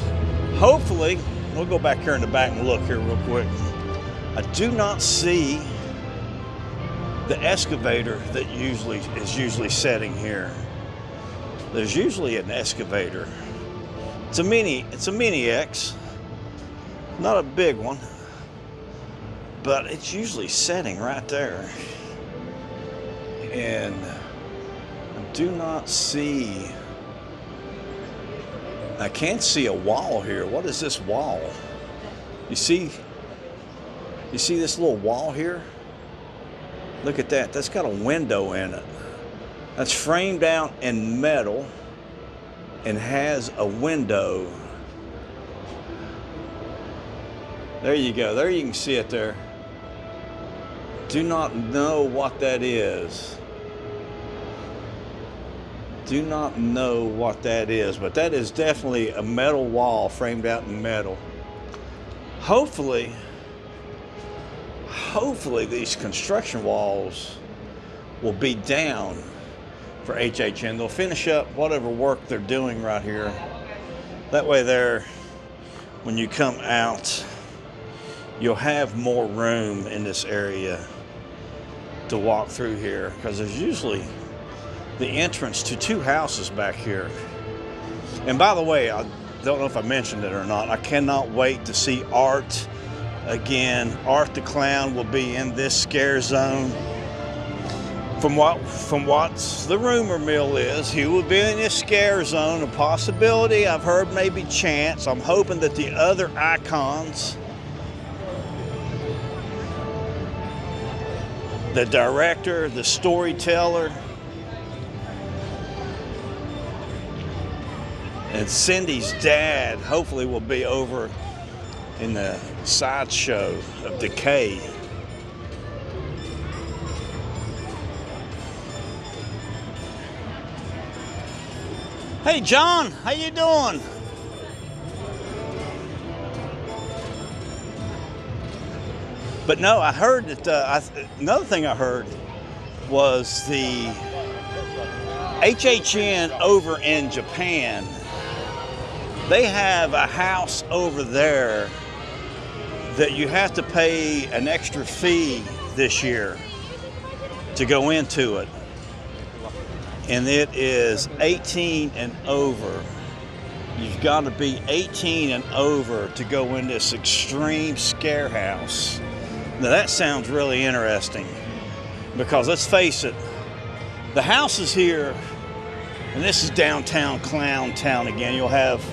Hopefully, we'll go back here in the back and look here real quick. I do not see the excavator that is usually setting here. There's usually an excavator. It's a mini X, not a big one, but it's usually setting right there. And I do not see, I can't see a wall here. What is this wall? You see this little wall here? Look at that. That's got a window in it. That's framed out in metal and has a window. There you go. There you can see it there. Do not know what that is. Do not know what that is, but that is definitely a metal wall framed out in metal. Hopefully these construction walls will be down for HHN. They'll finish up whatever work they're doing right here. That way there, when you come out, you'll have more room in this area to walk through here, because there's usually the entrance to two houses back here. And by the way, I don't know if I mentioned it or not, I cannot wait to see Art again. Art the Clown will be in this scare zone. From what's the rumor mill is, he will be in this scare zone. A possibility, I've heard maybe chance. I'm hoping that the other icons, the director, the storyteller, and Cindy's dad hopefully will be over in the sideshow of Decay. Hey John, how you doing? But no, I heard that another thing I heard was the HHN over in Japan. They have a house over there that you have to pay an extra fee this year to go into it. And it is 18 and over. You've got to be 18 and over to go in this extreme scare house. Now that sounds really interesting, because let's face it, the houses here, and this is downtown Clown Town again, you'll have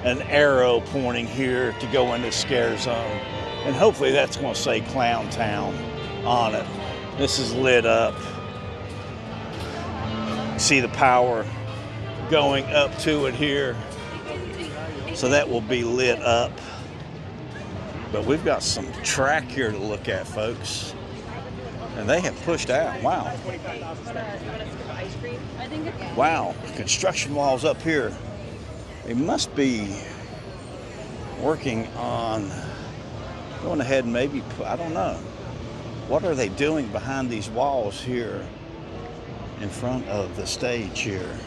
an arrow pointing here to go into scare zone. And hopefully that's going to say Clown Town on it. This is lit up. You see the power going up to it here. So that will be lit up. But we've got some track here to look at, folks. And they have pushed out. Wow. Wow. Construction walls up here. They must be working on going ahead and maybe, I don't know. What are they doing behind these walls here in front of the stage here?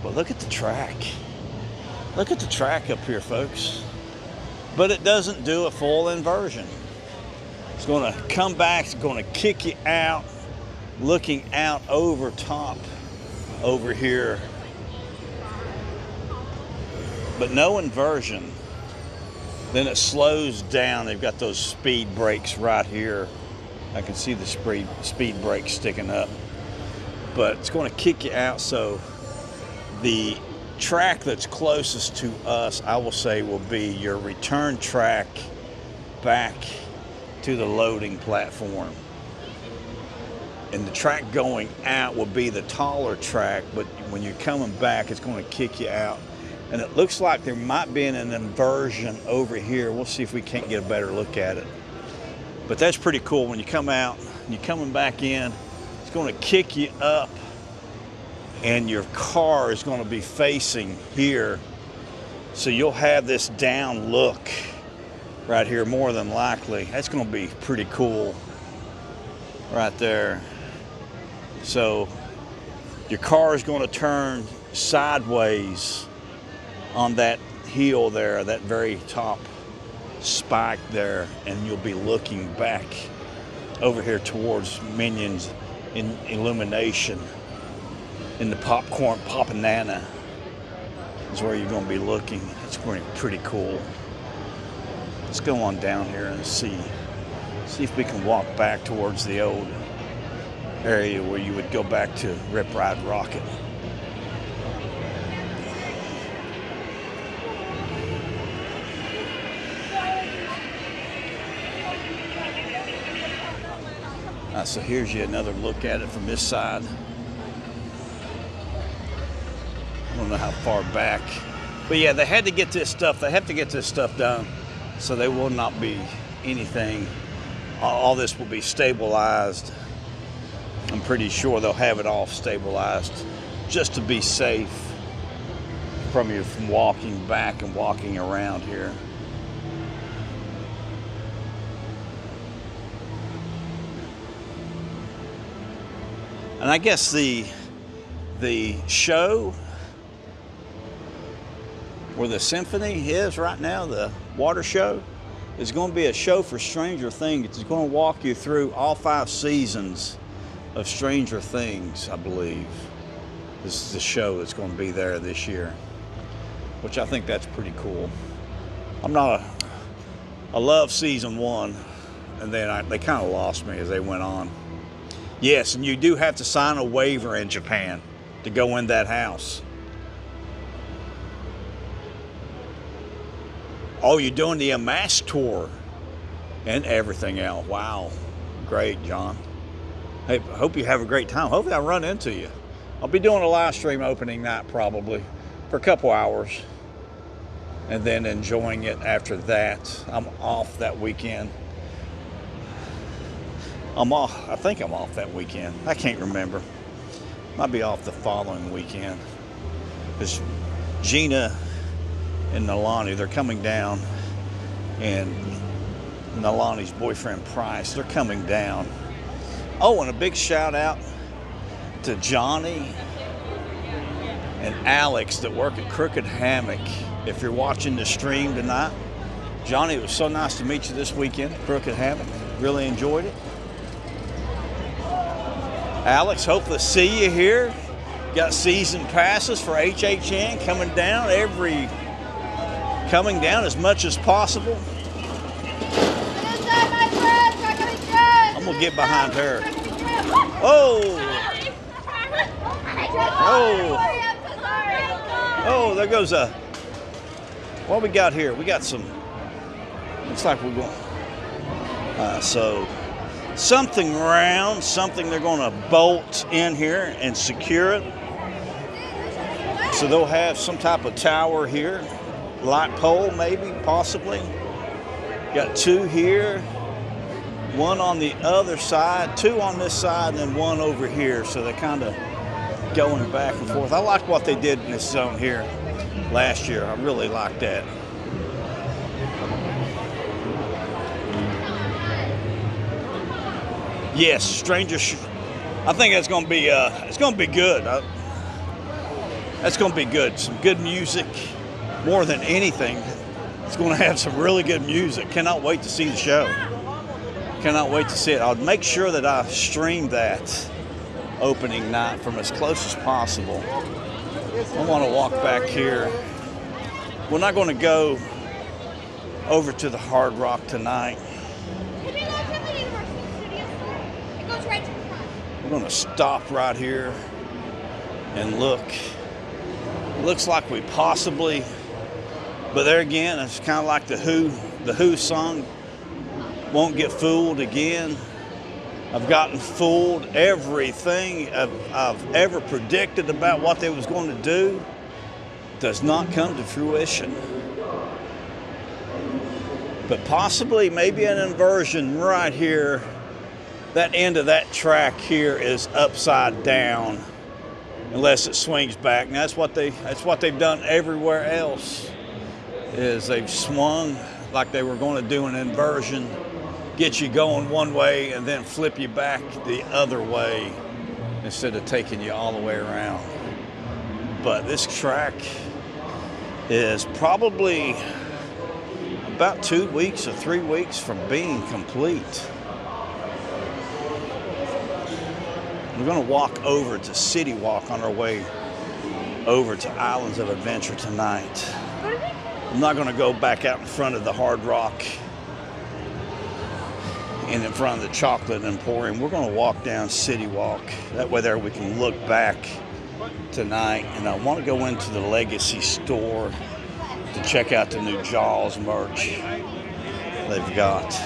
But look at the track. Look at the track up here, folks. But it doesn't do a full inversion. It's going to come back, it's going to kick you out, looking out over top over here. But no inversion. Then it slows down. They've got those speed brakes right here. I can see the speed brakes sticking up. But it's going to kick you out, so the track that's closest to us, I will say, will be your return track back to the loading platform. And the track going out will be the taller track, but when you're coming back, it's going to kick you out. And it looks like there might be an inversion over here. We'll see if we can't get a better look at it. But that's pretty cool. When you come out and you're coming back in, it's going to kick you up, and your car is going to be facing here. So you'll have this down look right here, more than likely. That's going to be pretty cool right there. So your car is going to turn sideways on that hill there, that very top spike there, and you'll be looking back over here towards Minions in illumination. In the popcorn Popanana is where you're going to be looking. It's going to be pretty cool. Let's go on down here and see if we can walk back towards the old area where you would go back to Rip Ride Rocket. So here's you another look at it from this side. I don't know how far back, but yeah, they had to get this stuff. They have to get this stuff done, so there will not be anything. All this will be stabilized. I'm pretty sure they'll have it all stabilized just to be safe from walking back and walking around here. And I guess the show where the symphony is right now, the water show, is going to be a show for Stranger Things. It's going to walk you through all 5 seasons of Stranger Things, I believe. This is the show that's going to be there this year, which I think that's pretty cool. I love season 1, and then they kind of lost me as they went on. Yes, and you do have to sign a waiver in Japan to go in that house. Oh, you're doing the Amass tour and everything else. Wow. Great, John. Hey, I hope you have a great time. Hopefully I run into you. I'll be doing a live stream opening night probably for a couple hours, and then enjoying it after that. I'm off that weekend. I think I'm off that weekend. I can't remember. Might be off the following weekend. Because Gina and Nalani, they're coming down, and Nalani's boyfriend Price, they're coming down. Oh, and a big shout out to Johnny and Alex that work at Crooked Hammock. If you're watching the stream tonight, Johnny, it was so nice to meet you this weekend at Crooked Hammock. Really enjoyed it. Alex, hope to see you here. Got season passes for HHN coming down as much as possible. I'm gonna get behind her. Oh, there goes what we got here? We got some, looks like we're going, so something round, something they're going to bolt in here and secure it. So they'll have some type of tower here, light pole maybe, possibly. Got 2 here, 1 on the other side, 2 on this side, and then 1 over here. So they're kind of going back and forth. I like what they did in this zone here last year. I really like that. Yes, I think that's going to be it's going to be good. That's going to be good. Some good music, more than anything. It's going to have some really good music. Cannot wait to see the show. Cannot wait to see it. I'll make sure that I stream that opening night from as close as possible. I want to walk back here. We're not going to go over to the Hard Rock tonight. We're going to stop right here and look. It looks like we possibly, but there again, it's kind of like the Who song, Won't Get Fooled Again. I've gotten fooled. Everything I've ever predicted about what they was going to do does not come to fruition. But possibly maybe an inversion right here. That end of that track here is upside down unless it swings back. And that's what they've done everywhere else, is they've swung like they were going to do an inversion, get you going one way and then flip you back the other way instead of taking you all the way around. But this track is probably about 2 weeks or 3 weeks from being complete. We're going to walk over to City Walk on our way over to Islands of Adventure tonight. I'm not going to go back out in front of the Hard Rock and in front of the Chocolate Emporium. We're going to walk down City Walk. That way there we can look back tonight. And I want to go into the Legacy store to check out the new Jaws merch they've got.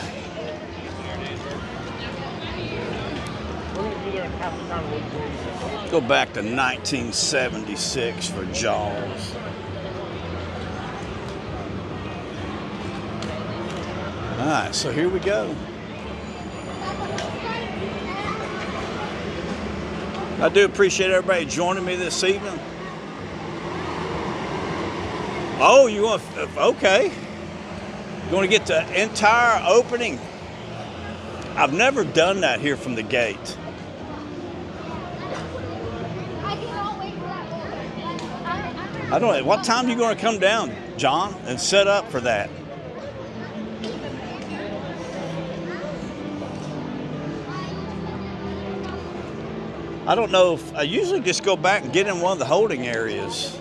Go back to 1976 for Jaws. All right, so here we go. I do appreciate everybody joining me this evening. Oh, you want, okay. You want to get the entire opening? I've never done that here from the gate. I don't know. What time are you going to come down, John, and set up for that? I don't know if I usually just go back and get in one of the holding areas.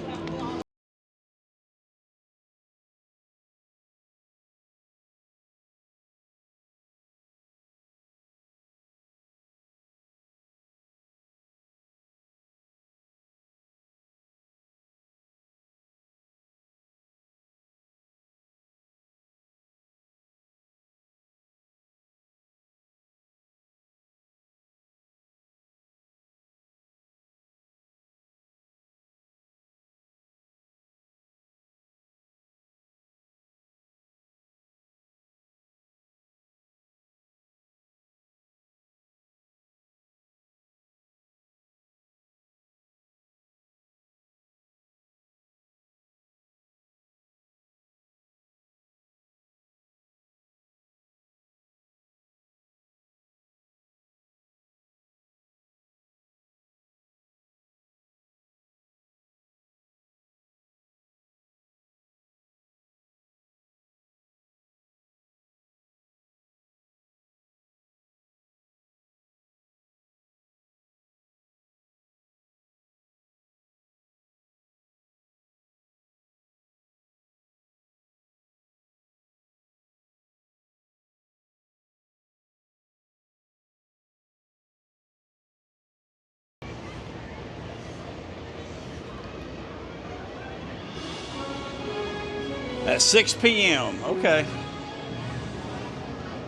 At 6 p.m. Okay.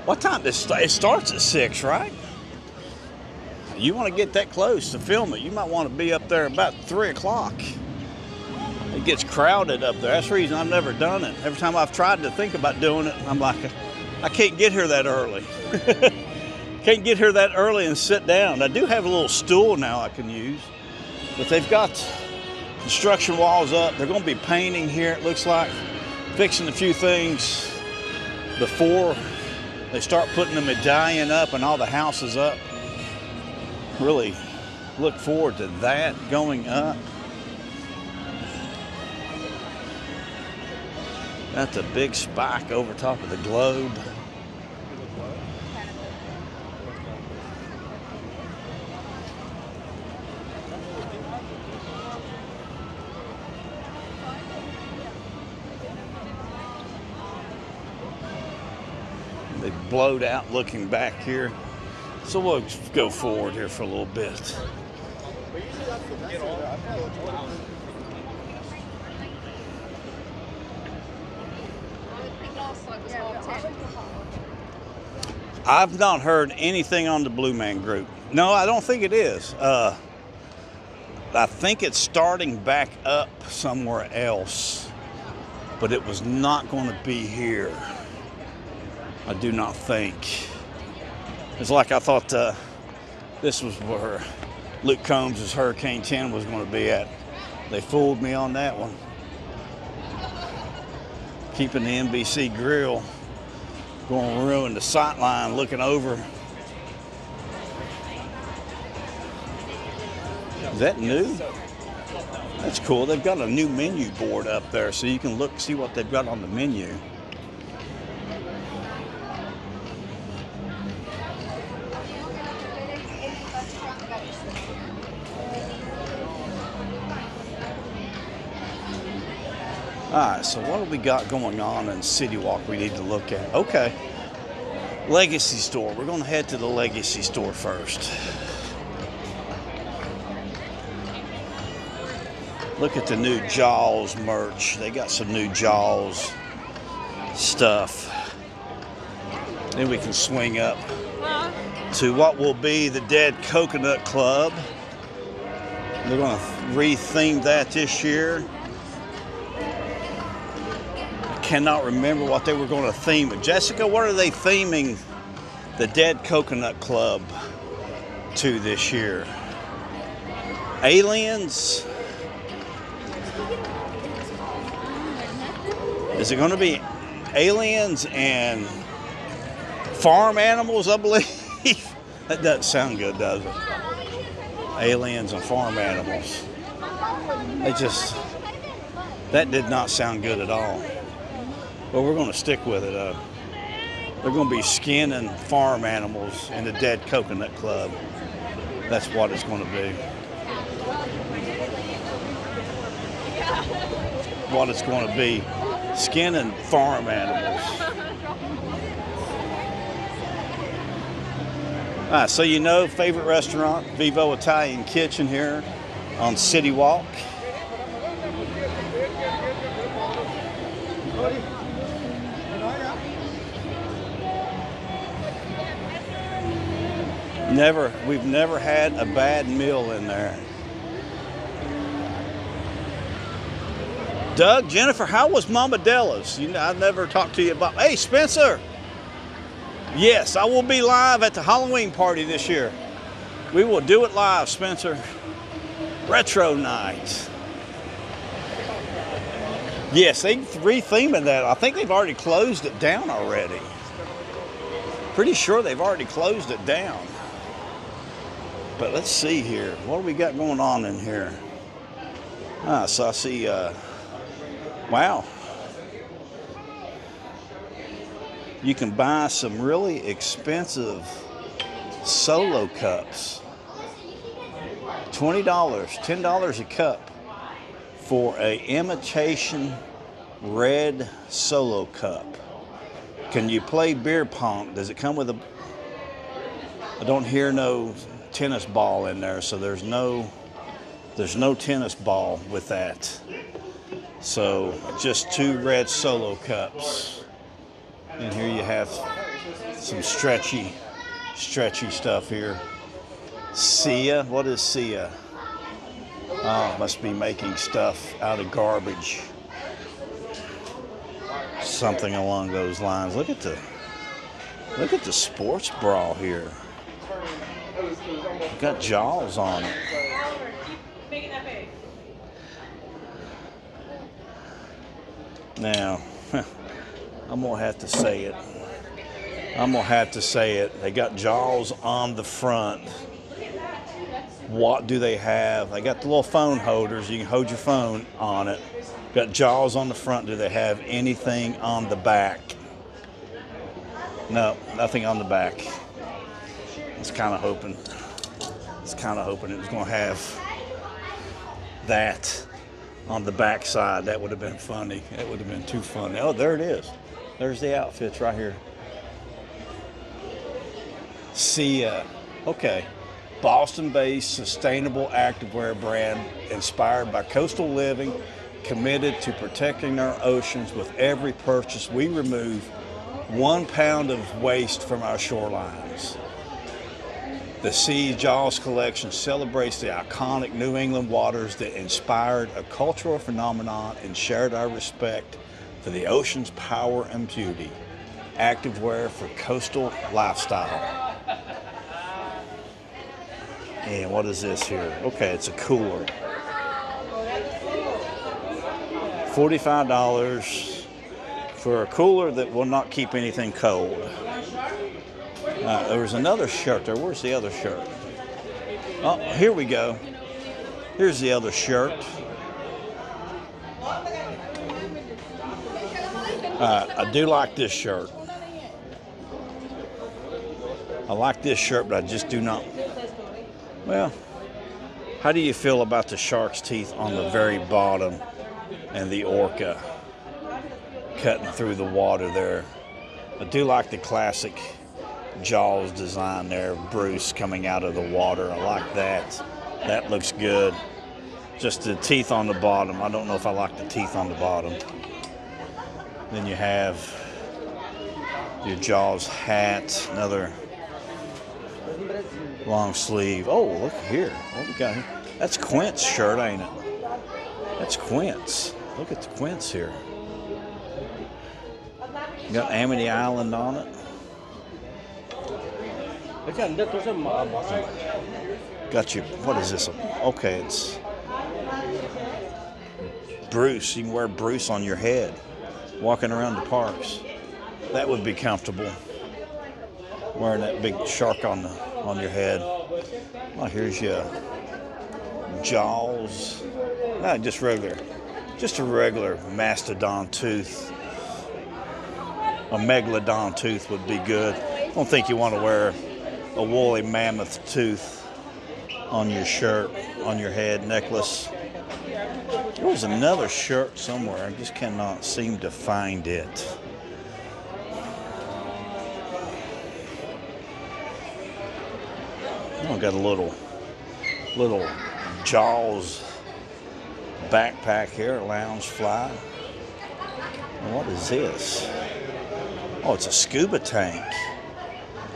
What time? It starts at 6, right? You want to get that close to film it. You might want to be up there about 3 o'clock. It gets crowded up there. That's the reason I've never done it. Every time I've tried to think about doing it, I'm like, I can't get here that early. Can't get here that early and sit down. I do have a little stool now I can use, but they've got construction walls up. They're going to be painting here, it looks like, fixing a few things before they start putting the medallion up and all the houses up. Really look forward to that going up. That's a big spike over top of the globe. They blowed out looking back here. So we'll go forward here for a little bit. I've not heard anything on the Blue Man Group. No, I don't think it is. I think it's starting back up somewhere else, but it was not going to be here. I do not think. It's like I thought this was where Luke Combs' Hurricane 10 was going to be at. They fooled me on that one. Keeping the NBC grill, going to ruin the sight line looking over. Is that new? That's cool. They've got a new menu board up there so you can look, see what they've got on the menu. All right, so what do we got going on in City Walk we need to look at? Okay, Legacy Store. We're going to head to the Legacy Store first. Look at the new Jaws merch. They got some new Jaws stuff. Then we can swing up to what will be the Dead Coconut Club. They're going to retheme that this year. Cannot remember what they were going to theme it. Jessica, what are they theming the Dead Coconut Club to this year? Aliens? Is it going to be aliens and farm animals, I believe? That doesn't sound good, does it? Aliens and farm animals. That did not sound good at all. But we're going to stick with it. They're going to be skinning farm animals in the Dead Coconut Club. That's what it's going to be. What it's going to be, skinning farm animals. All right, so you know, favorite restaurant, Vivo Italian Kitchen here on City Walk. We've never had a bad meal in there. Doug, Jennifer, how was Mama Della's? I've never talked to you about. Hey, Spencer. Yes, I will be live at the Halloween party this year. We will do it live, Spencer. Retro night. Yes, they're retheming that. I think they've already closed it down already. Pretty sure they've already closed it down. But let's see here. What do we got going on in here? So I see, wow. You can buy some really expensive solo cups. $20, $10 a cup for a imitation red solo cup. Can you play beer pong? Does it come with a... I don't hear no tennis ball in there, so there's no tennis ball with that. So just 2 red solo cups. And here you have some stretchy stuff here. Sia, what is Sia? Oh, must be making stuff out of garbage. Something along those lines. Look at the sports bra here. Got Jaws on it. Now, I'm gonna have to say it. They got Jaws on the front. What do they have? They got the little phone holders. You can hold your phone on it. Got jaws on the front. Do they have anything on the back? No, nothing on the back. I was kind of hoping. It was going to have that on the back side. That would have been funny. That would have been too funny. Oh, there it is. There's the outfits right here. See, okay. Boston-based sustainable activewear brand inspired by coastal living, committed to protecting our oceans. With every purchase, we remove 1 pound of waste from our shorelines. The Sea Jaws collection celebrates the iconic New England waters that inspired a cultural phenomenon and shared our respect for the ocean's power and beauty. Activewear for coastal lifestyle. And what is this here? Okay, it's a cooler. $45 for a cooler that will not keep anything cold. There was another shirt there. Where's the other shirt? Oh, here we go. Here's the other shirt. I do like this shirt. I like this shirt, but I just do not. Well, how do you feel about the shark's teeth on the very bottom and the orca cutting through the water there? I do like the classic Jaws design there, Bruce coming out of the water. I like that. That looks good. Just the teeth on the bottom. I don't know if I like the teeth on the bottom. Then you have your Jaws hat, another long sleeve. Oh, look here. What we got here? That's Quint's shirt, ain't it? That's Quint's. Look at the Quint's here. You got Amity Island on it. Got you. What is this? Okay, it's Bruce. You can wear Bruce on your head, walking around the parks. That would be comfortable. Wearing that big shark on your head. Oh, here's your Jaws. Not just a regular mastodon tooth. A megalodon tooth would be good. I don't think you want to wear a woolly mammoth tooth on your shirt, on your head, necklace. There was another shirt somewhere. I just cannot seem to find it. Oh, got a little Jaws backpack here, Loungefly. What is this? Oh, it's a scuba tank.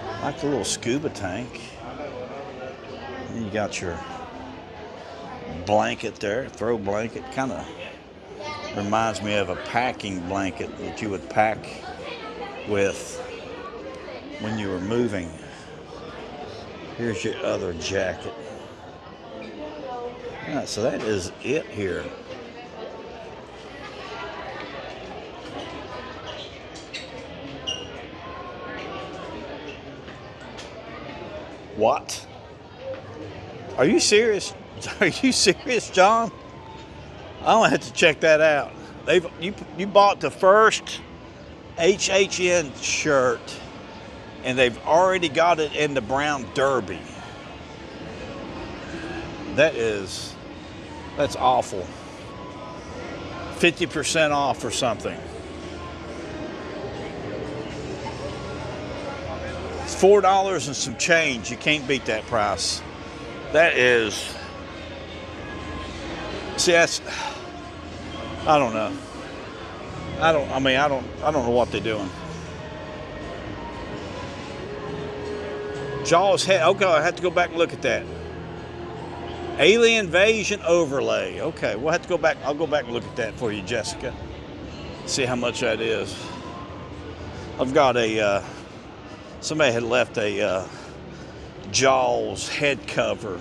I like the little scuba tank. And you got your blanket there, throw blanket. Kind of reminds me of a packing blanket that you would pack with when you were moving. Here's your other jacket. All right, so that is it here. What? Are you serious? Are you serious, John? I'm gonna have to check that out. You bought the first HHN shirt, and they've already got it in the brown derby. That's awful. 50% off or something. It's $4 and some change. You can't beat that price. That is. See, that's. I don't know. I don't know what they're doing. Jaws head. Okay, I have to go back and look at that. Alien invasion overlay. Okay, we'll have to go back. I'll go back and look at that for you, Jessica. See how much that is. I've got a. Somebody had left a Jaws head cover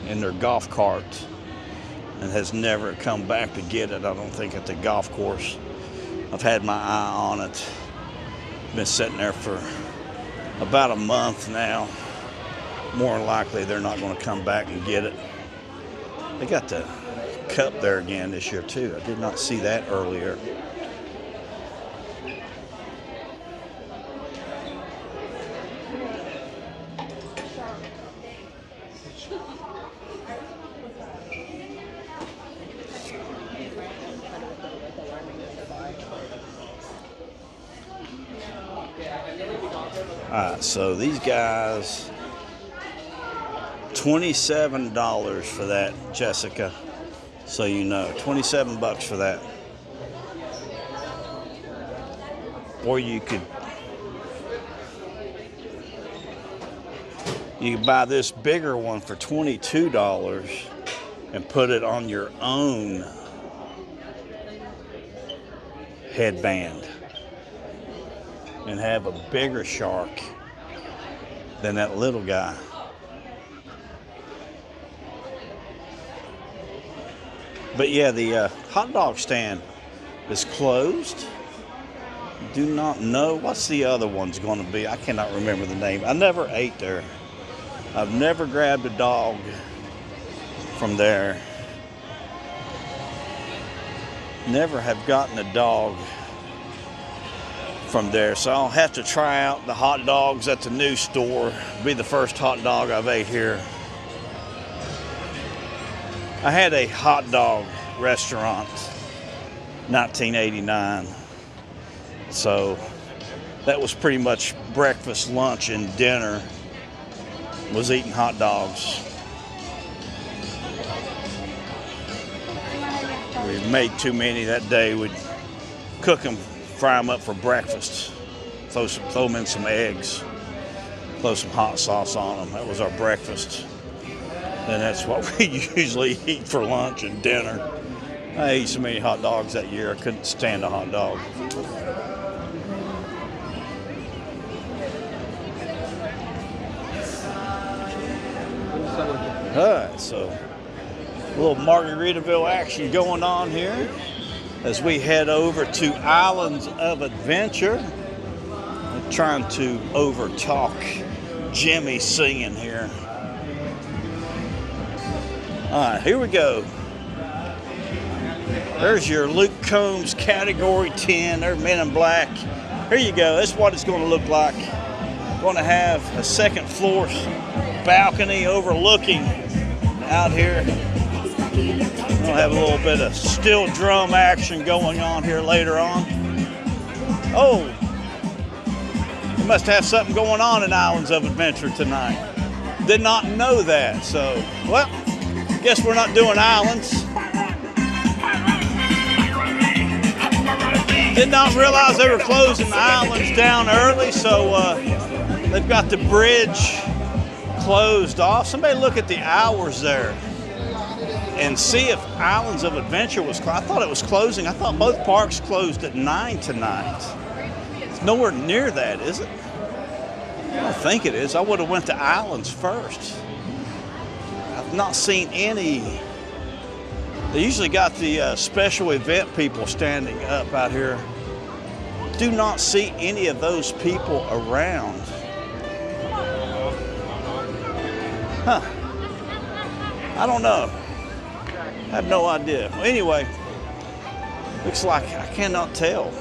in their golf cart and has never come back to get it. I don't think at the golf course. I've had my eye on it. Been sitting there for about a month now. more than likely they're not going to come back and get it. They got the cup there again this year too. I did not see that earlier. All right, so these guys, $27 for that, Jessica. So you know, 27 bucks for that. Or you could buy this bigger one for $22 and put it on your own headband and have a bigger shark than that little guy. But yeah, the hot dog stand is closed. Do not know. What's the other one's going to be? I cannot remember the name. I never ate there. I've never grabbed a dog from there. Never have gotten a dog from there. So I'll have to try out the hot dogs at the new store. Be the first hot dog I've ate here. I had a hot dog restaurant, 1989. So that was pretty much breakfast, lunch, and dinner was eating hot dogs. We made too many that day. We'd cook them, fry them up for breakfast, throw them in some eggs, throw some hot sauce on them. That was our breakfast. And that's what we usually eat for lunch and dinner. I ate so many hot dogs that year, I couldn't stand a hot dog. All right, so a little Margaritaville action going on here as we head over to Islands of Adventure. I'm trying to overtalk Jimmy singing here. All right, here we go. There's your Luke Combs Category 10. They're Men in Black. Here you go. That's what it's going to look like. Going to have a second floor balcony overlooking out here. We'll have a little bit of steel drum action going on here later on. Oh, we must have something going on in Islands of Adventure tonight. Did not know that. So, well, guess we're not doing islands. Did not realize they were closing the islands down early, so they've got the bridge closed off. Somebody look at the hours there and see if Islands of Adventure was closed. I thought it was closing. I thought both parks closed at 9 tonight. It's nowhere near that, is it? I don't think it is. I would have went to Islands first. I've not seen any. They usually got the special event people standing up out here. Do not see any of those people around. Huh. I don't know. I have no idea. Well, anyway, looks like I cannot tell.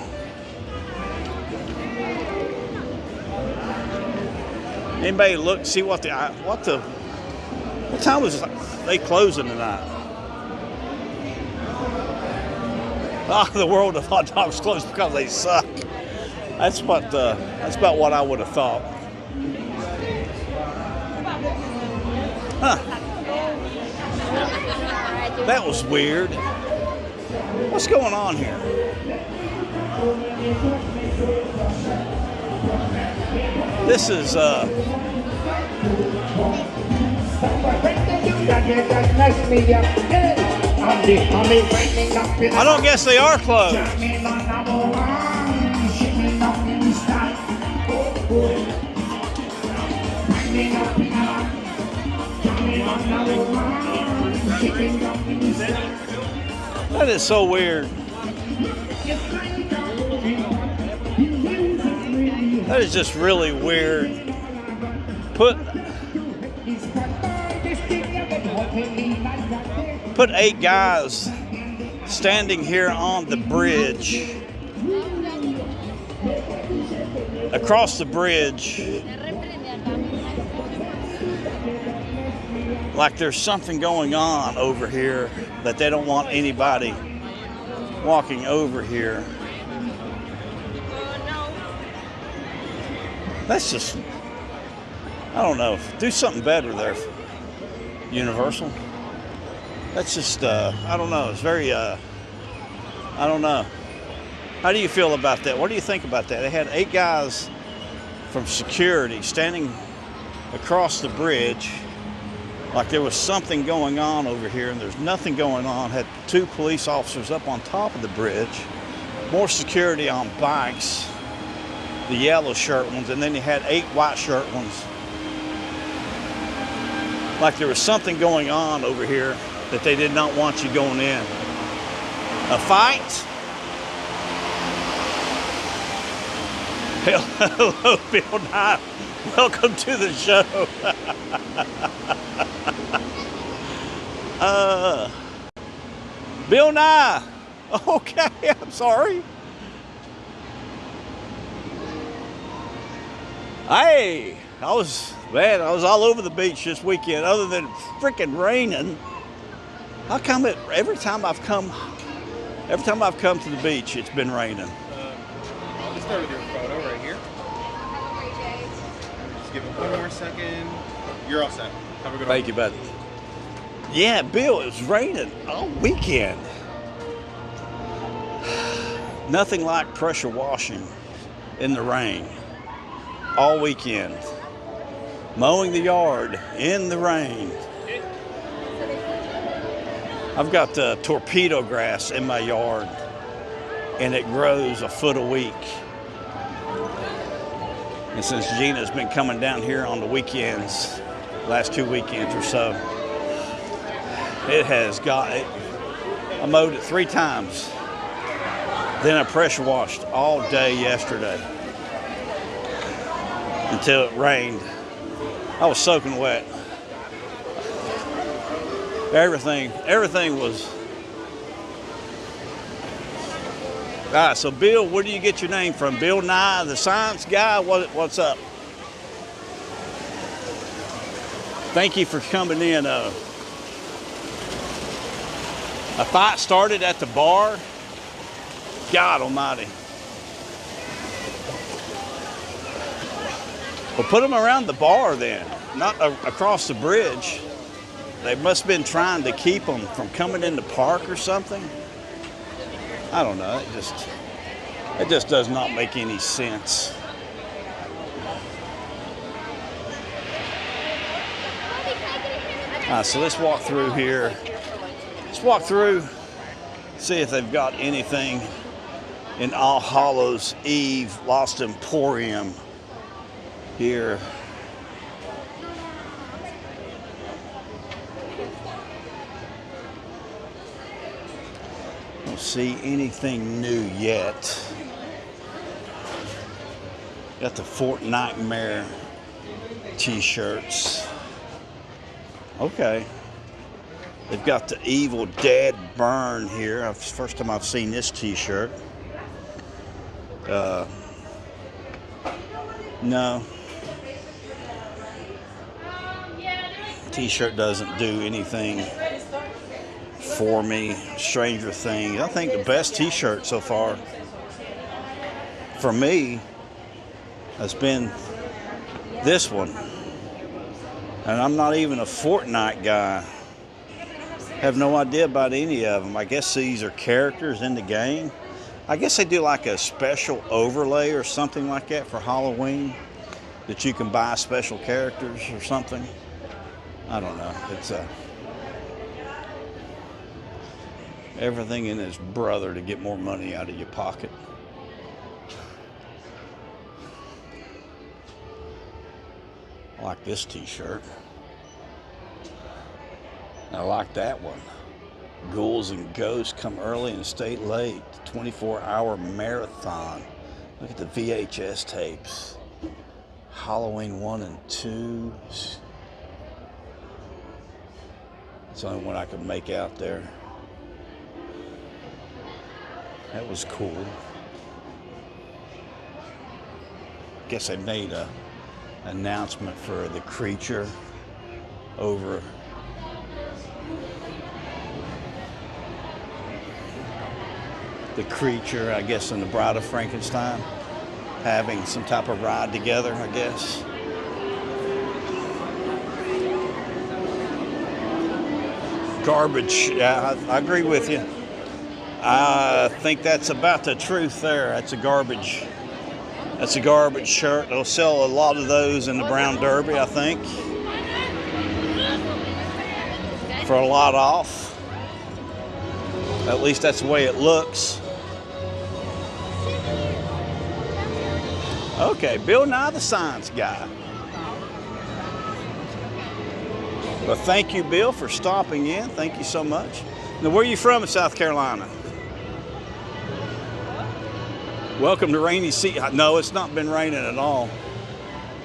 Anybody look, see what time was they closing tonight? Oh, the world of hot dogs closed because they suck. That's about what I would have thought. Huh. That was weird. What's going on here? This is I don't guess they are closed. That is so weird. That is just really weird. Put 8 guys standing here on the bridge. Across the bridge. Like there's something going on over here that they don't want anybody walking over here. That's just, I don't know. Do something better there, Universal. That's just, I don't know. It's very, I don't know. How do you feel about that? What do you think about that? They had 8 guys from security standing across the bridge like there was something going on over here, and there's nothing going on. Had 2 police officers up on top of the bridge, more security on bikes, the yellow shirt ones, and then you had 8 white shirt ones. Like there was something going on over here that they did not want you going in. A fight? Hello, Bill Nye. Welcome to the show. Bill Nye. Okay, I'm sorry. Hey, I was all over the beach this weekend, other than freaking raining. How come it every time I've come to the beach, it's been raining? I'll just start with your photo right here. Just give it 1 more second. You're all set. Have a good one. Thank you, buddy. Yeah, Bill, it was raining all weekend. Nothing like pressure washing in the rain all weekend. Mowing the yard in the rain. I've got torpedo grass in my yard, and it grows a foot a week. And since Gina's been coming down here on the weekends, last 2 weekends or so, it has got it. I mowed it 3 times. Then I pressure washed all day yesterday until it rained. I was soaking wet. Everything was. All right, so Bill, where do you get your name from? Bill Nye, the science guy? What's up? Thank you for coming in. A fight started at the bar. God almighty. Well, put them around the bar then, not across the bridge. They must have been trying to keep them from coming in the park or something. I don't know. It just does not make any sense. All right, so let's walk through here. Let's walk through, see if they've got anything in All Hallows Eve Lost Emporium here. Don't see anything new yet. Got the Fort Nightmare t-shirts. Okay. They've got the Evil Dead Burn here. It's the first time I've seen this t-shirt. No. T-shirt doesn't do anything for me. Stranger Things. I think the best t-shirt so far for me has been this one. And I'm not even a Fortnite guy. Have no idea about any of them. I guess these are characters in the game. I guess they do like a special overlay or something like that for Halloween, that you can buy special characters or something. I don't know. It's everything in his brother to get more money out of your pocket. I like this t-shirt. I like that one. Ghouls and Ghosts Come Early and Stay Late. 24-hour marathon. Look at the VHS tapes. Halloween 1 and 2. It's the only one I could make out there. That was cool. Guess they made a announcement for the creature over the creature, I guess, and the Bride of Frankenstein having some type of ride together, I guess. Garbage. Yeah, I agree with you. I think that's about the truth there. That's a garbage shirt. They'll sell a lot of those in the Brown Derby, I think, for a lot off. At least that's the way it looks. Okay, Bill Nye the Science Guy. Well, thank you, Bill, for stopping in. Thank you so much. Now, where are you from in South Carolina? Welcome to rainy season. No, it's not been raining at all.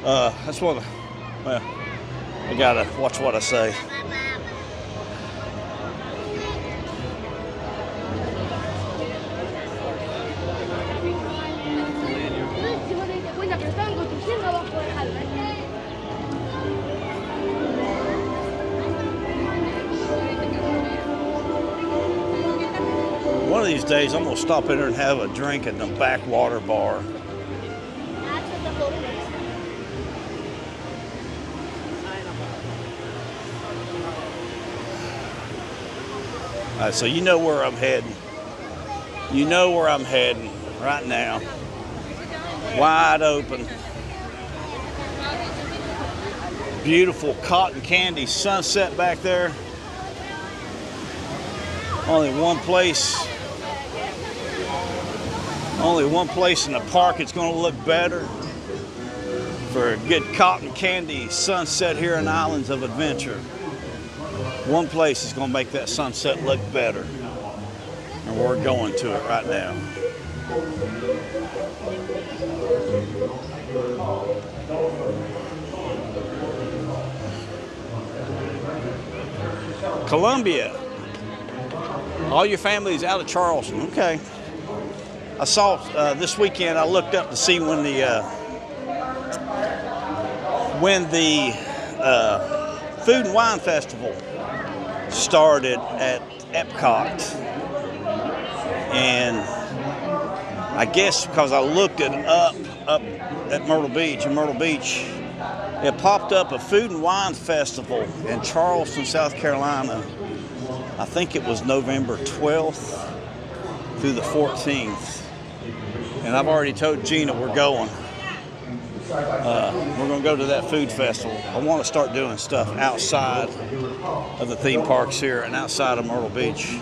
That's what, well, I gotta watch what I say. One of these days, I'm gonna stop in there and have a drink at the backwater bar. All right, so you know where I'm heading. You know where I'm heading right now. Wide open. Beautiful cotton candy sunset back there. Only one place in the park it's going to look better for a good cotton candy sunset here in Islands of Adventure. One place is going to make that sunset look better, and we're going to it right now. Columbia. All your family's out of Charleston. Okay. I saw this weekend. I looked up to see when the Food and Wine Festival started at Epcot, and I guess because I looked it up at Myrtle Beach, it popped up a Food and Wine Festival in Charleston, South Carolina. I think it was November 12th through the 14th. And I've already told Gina we're going. We're going to go to that food festival. I want to start doing stuff outside of the theme parks here and outside of Myrtle Beach.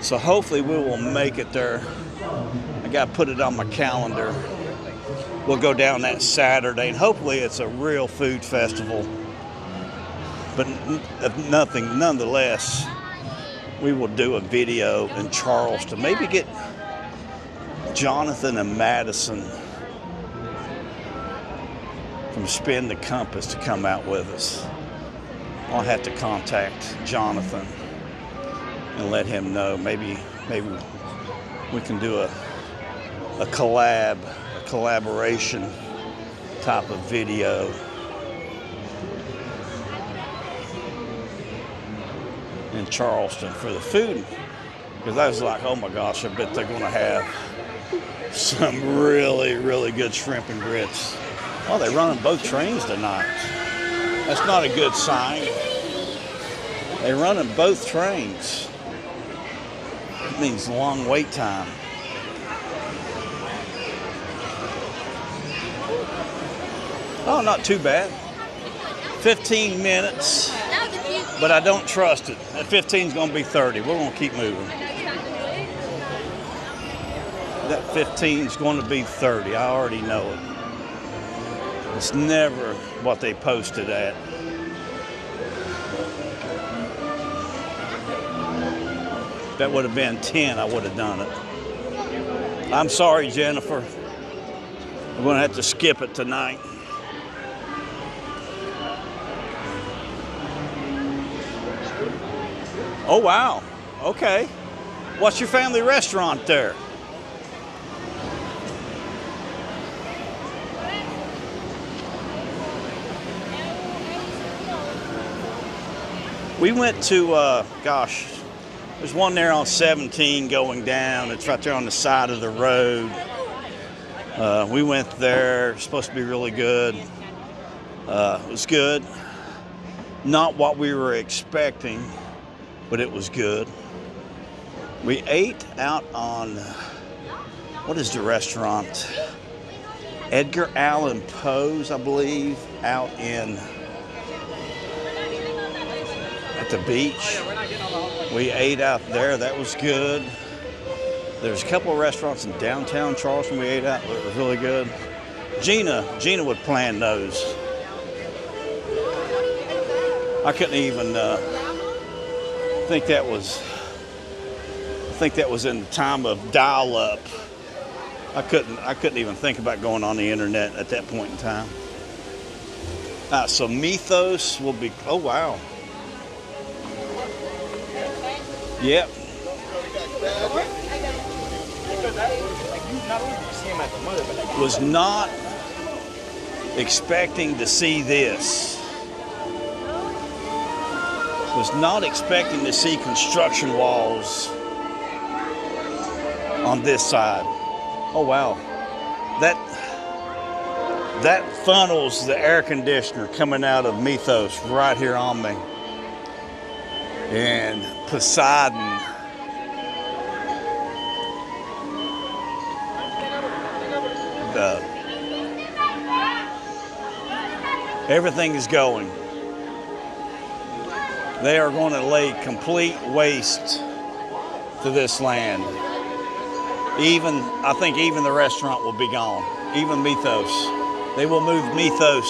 So hopefully we will make it there. I got to put it on my calendar. We'll go down that Saturday, and hopefully it's a real food festival. But nonetheless, we will do a video in Charleston. Maybe get Jonathan and Madison from Spin the Compass to come out with us. I'll have to contact Jonathan and let him know. Maybe we can do a collaboration type of video. In Charleston for the food, because I was like, oh my gosh, I bet they're going to have some really, really good shrimp and grits. Oh, they're running both trains tonight. That's not a good sign. They're running both trains. It means long wait time. Oh, not too bad. 15 minutes. But I don't trust it. That 15 is going to be 30. We're going to keep moving. That 15 is going to be 30. I already know it. It's never what they posted at. If that would have been 10, I would have done it. I'm sorry, Jennifer. We're going to have to skip it tonight. Oh, wow. Okay. What's your family restaurant there? We went to, gosh, there's one there on 17 going down. It's right there on the side of the road. We went there. It's supposed to be really good. It was good. Not what we were expecting, but it was good. We ate out on, what is the restaurant? Edgar Allan Poe's, I believe, out in, at the beach. We ate out there. That was good. There's a couple of restaurants in downtown Charleston we ate at that were really good. Gina would plan those. I couldn't even think that was in the time of dial-up. I couldn't even think about going on the internet at that point in time. So Mythos will be, oh wow. Yep. Was not expecting to see this. Was not expecting to see construction walls on this side. Oh wow. That funnels the air conditioner coming out of Mythos right here on me. And Poseidon. Everything is going. They are going to lay complete waste to this land. I think even the restaurant will be gone. Even Mythos. They will move Mythos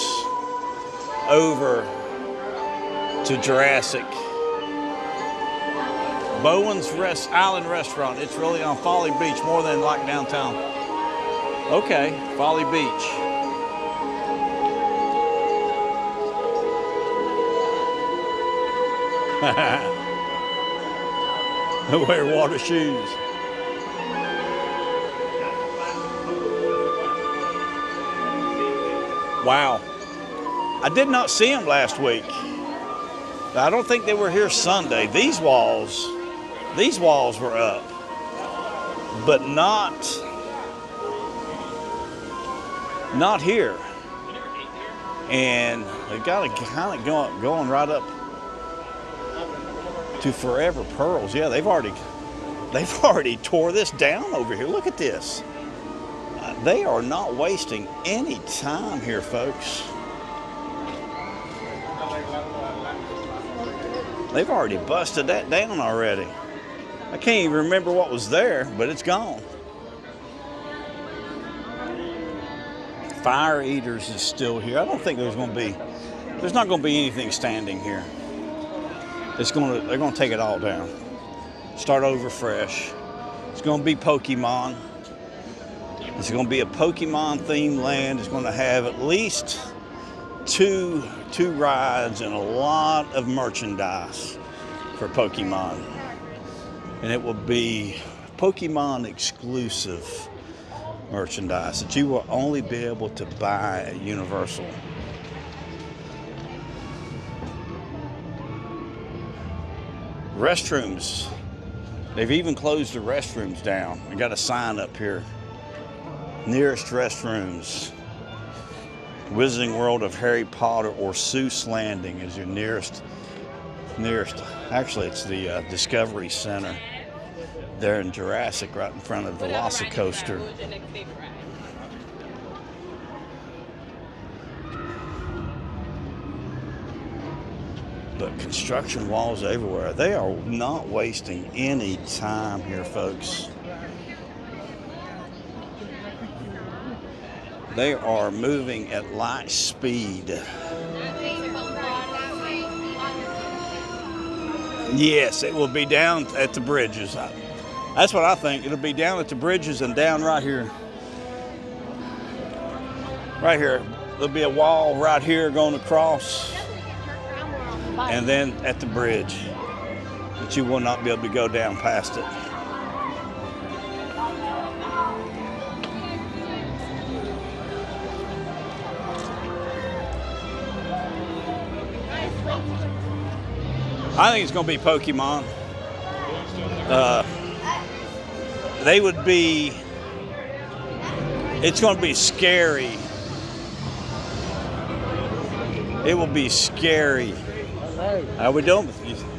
over to Jurassic. Bowen's Island Restaurant. It's really on Folly Beach, more than like downtown. Okay, Folly Beach. Wear water shoes. Wow. I did not see them last week. I don't think they were here Sunday. These walls were up, but not here. And they got it kind of going right up to Forever Pearls. Yeah, they've already tore this down over here. Look at this. They are not wasting any time here, folks. They've already busted that down already. I can't even remember what was there, but it's gone. Fire Eaters is still here. I don't think there's not going to be anything standing here. They're going to take it all down. Start over fresh. It's going to be Pokemon. It's going to be a Pokemon themed land. It's going to have at least two rides and a lot of merchandise for Pokemon. And it will be Pokemon exclusive merchandise that you will only be able to buy at Universal. Restrooms. They've even closed the restrooms down. I got a sign up here. Nearest restrooms. Wizarding World of Harry Potter or Seuss Landing is your nearest. Actually, it's the Discovery Center. There in Jurassic, right in front of the Velocicoaster. But construction walls everywhere. They are not wasting any time here, folks. They are moving at light speed. Yes, it will be down at the bridges. That's what I think. It'll be down at the bridges and down right here. Right here. There'll be a wall right here going across. And then at the bridge. but you will not be able to go down past it. I think it's going to be Pokemon. They would be, it's going to be scary. It will be scary. How we doing?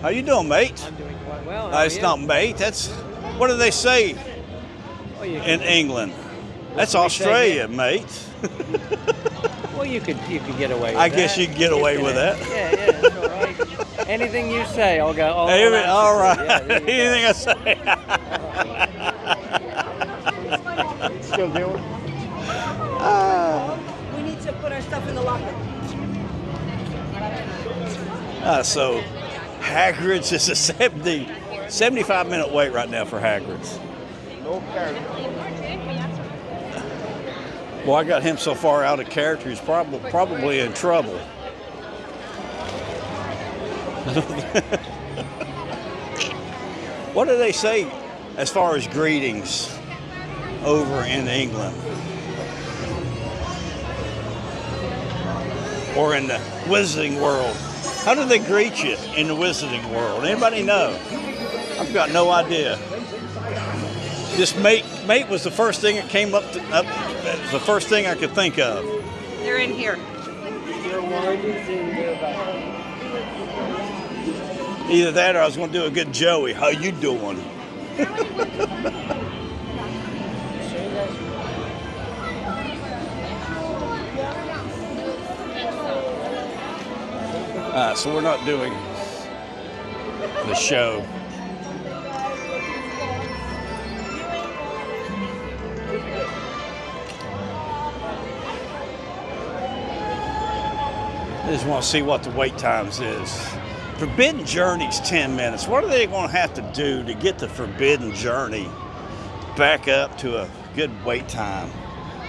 How you doing, mate? I'm doing quite well. It's not mate. That's, what do they say in England? That's Australia, mate. Well, you could get away with that. I guess you can get away with that. Yeah, that's all right. Anything you say, I'll go. All right. Yeah, Anything I say. Still doing? We need to put our stuff in the locker. So Hagrid's is a 75-minute wait right now for Hagrid's. No character. Well, I got him so far out of character, he's probably in trouble. What do they say as far as greetings over in England? Or in the Wizarding World? How do they greet you in the Wizarding World? Anybody know? I've got no idea. Just mate was the first thing that came up. The first thing I could think of. They're in here. Either that or I was going to do a good Joey. How you doing? So we're not doing the show. I just want to see what the wait times is. Forbidden Journey's 10 minutes. What are they going to have to do to get the Forbidden Journey back up to a good wait time?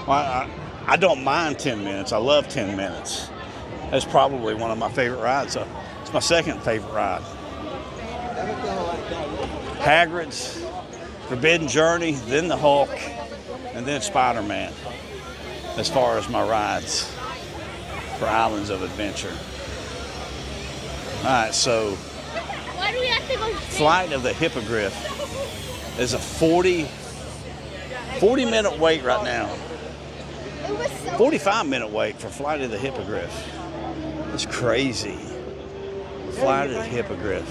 Well, I don't mind 10 minutes. I love 10 minutes. That's probably one of my favorite rides. So it's my second favorite ride. Hagrid's, Forbidden Journey, then the Hulk, and then Spider-Man as far as my rides for Islands of Adventure. All right, so Flight of the Hippogriff is a 40-minute wait right now. 45-minute wait for Flight of the Hippogriff. It's crazy. Flight of the Hippogriff.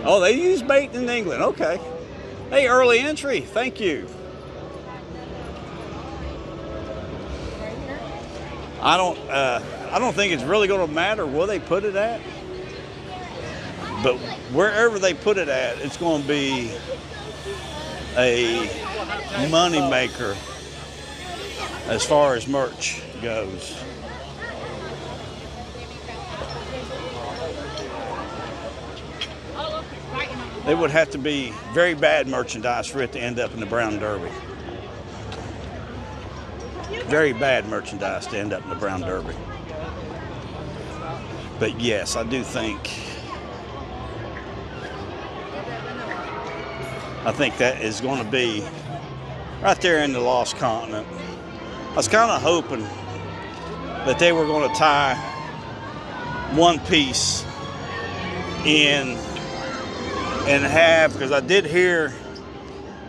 Oh, they use bait in England. Okay. Hey, early entry. Thank you. I don't think it's really going to matter where they put it at. But wherever they put it at, it's going to be a money maker as far as merch goes. It would have to be very bad merchandise for it to end up in the Brown Derby. Very bad merchandise to end up in the Brown Derby. But yes, I do think that is going to be right there in the Lost Continent. I was kind of hoping that they were going to tie One Piece in and have, because I did hear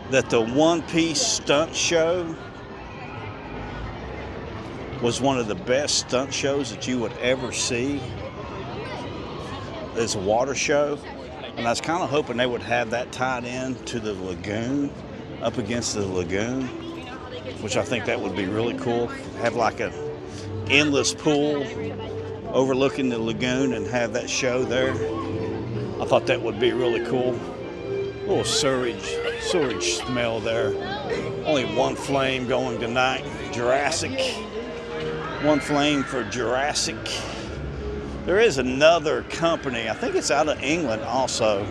that the One Piece stunt show was one of the best stunt shows that you would ever see. It's a water show, and I was kind of hoping they would have that tied in to the lagoon, up against the lagoon, which I think that would be really cool. Have like an endless pool overlooking the lagoon and have that show there. I thought that would be really cool. A little sewage smell there. Only one flame going tonight. Jurassic. One flame for Jurassic. There is another company, I think it's out of England also.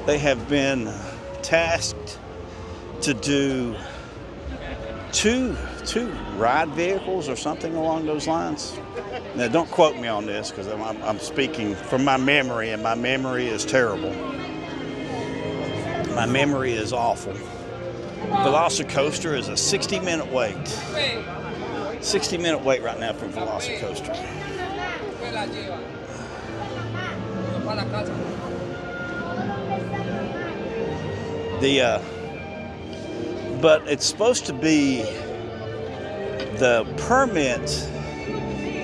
They have been tasked to do two two ride vehicles or something along those lines. Now, don't quote me on this because I'm speaking from my memory, and my memory is terrible. My memory is awful. Velocicoaster is a 60-minute wait. 60-minute wait right now for Velocicoaster. But it's supposed to be the permit.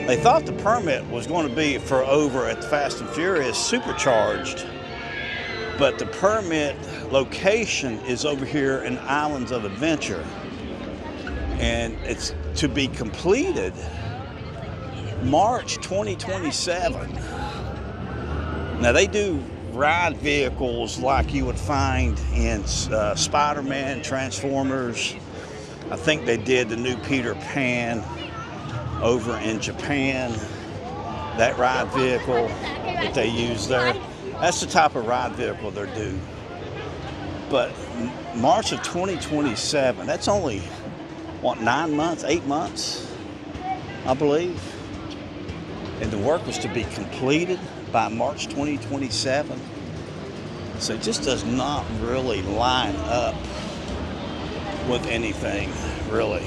They thought the permit was going to be for over at the Fast and Furious supercharged, but the permit location is over here in Islands of Adventure, and it's to be completed March 2027. Now they do ride vehicles like you would find in Spider-Man, Transformers. I think they did the new Peter Pan over in Japan. That ride vehicle that they use there, that's the type of ride vehicle they're due. But March of 2027, that's only, what, 9 months, 8 months, I believe. And the work was to be completed by March 2027. So it just does not really line up with anything, really.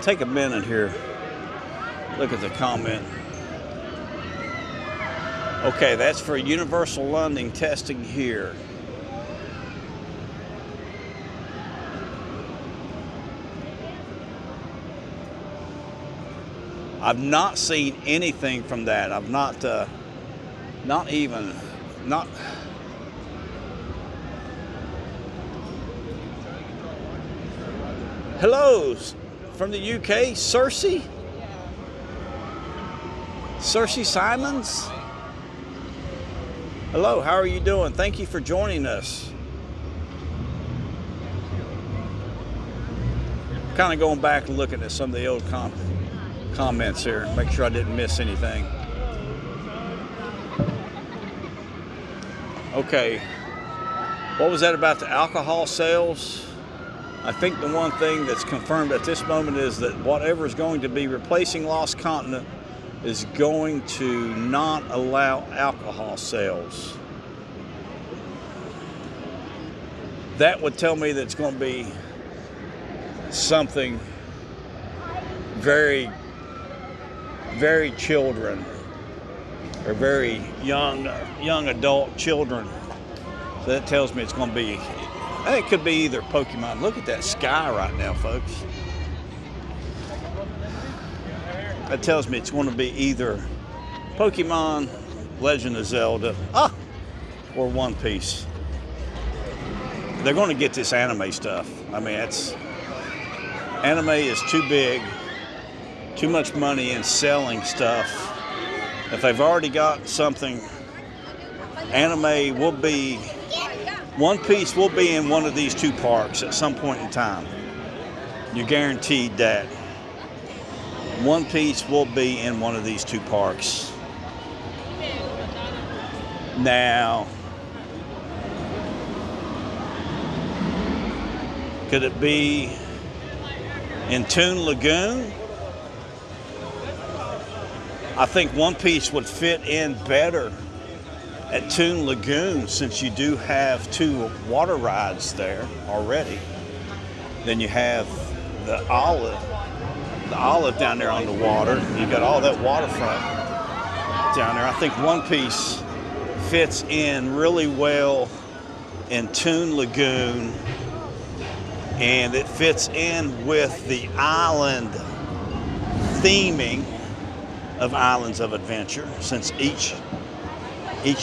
Take a minute here. Look at the comment. Okay, that's for Universal London testing here. I've not seen anything from that. I've not even. Hello from the UK, Cersei Simons. Hello, how are you doing? Thank you for joining us. Kind of going back and looking at some of the old comments here, make sure I didn't miss anything. Okay, what was that about the alcohol sales? I think the one thing that's confirmed at this moment is that whatever is going to be replacing Lost Continent is going to not allow alcohol sales. That would tell me that it's going to be something very, very children or very young adult children. So that tells me it's going to be, I think it could be either Pokemon. Look at that sky right now, folks. That tells me it's going to be either Pokemon, Legend of Zelda, or One Piece. They're going to get this anime stuff. I mean, anime is too big, too much money in selling stuff. If they've already got something, anime will be, One Piece will be in one of these two parks at some point in time. You're guaranteed that. One Piece will be in one of these two parks. Now, could it be in Toon Lagoon? I think One Piece would fit in better at Toon Lagoon, since you do have two water rides there already. Then you have the olive down there on the water. You've got all that waterfront down there. I think One Piece fits in really well in Toon Lagoon, and it fits in with the island theming of Islands of Adventure, since each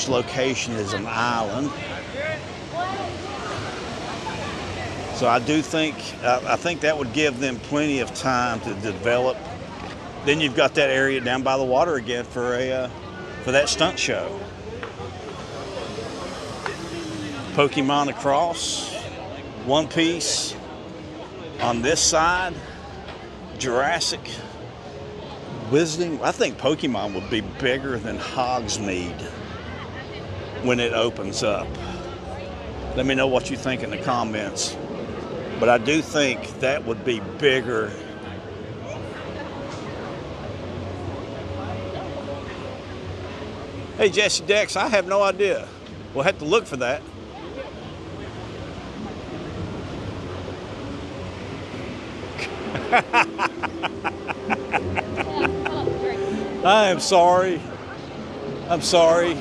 location is an island. So I do think, I think that would give them plenty of time to develop. Then you've got that area down by the water again for that stunt show. Pokemon across, One Piece on this side, Jurassic, Wizarding. I think Pokemon would be bigger than Hogsmeade when it opens up. Let me know what you think in the comments. But I do think that would be bigger. Hey, Jesse Dex, I have no idea. We'll have to look for that. I am sorry. I'm sorry.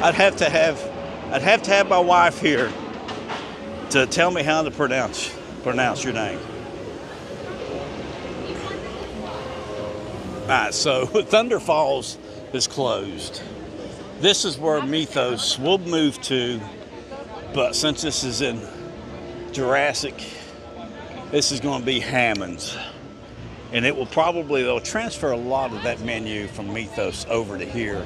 I'd have to have my wife here to tell me how to pronounce your name. All right, so Thunder Falls is closed. This is where Mythos will move to, but since this is in Jurassic, this is going to be Hammond's. And it will probably, they'll transfer a lot of that menu from Mythos over to here.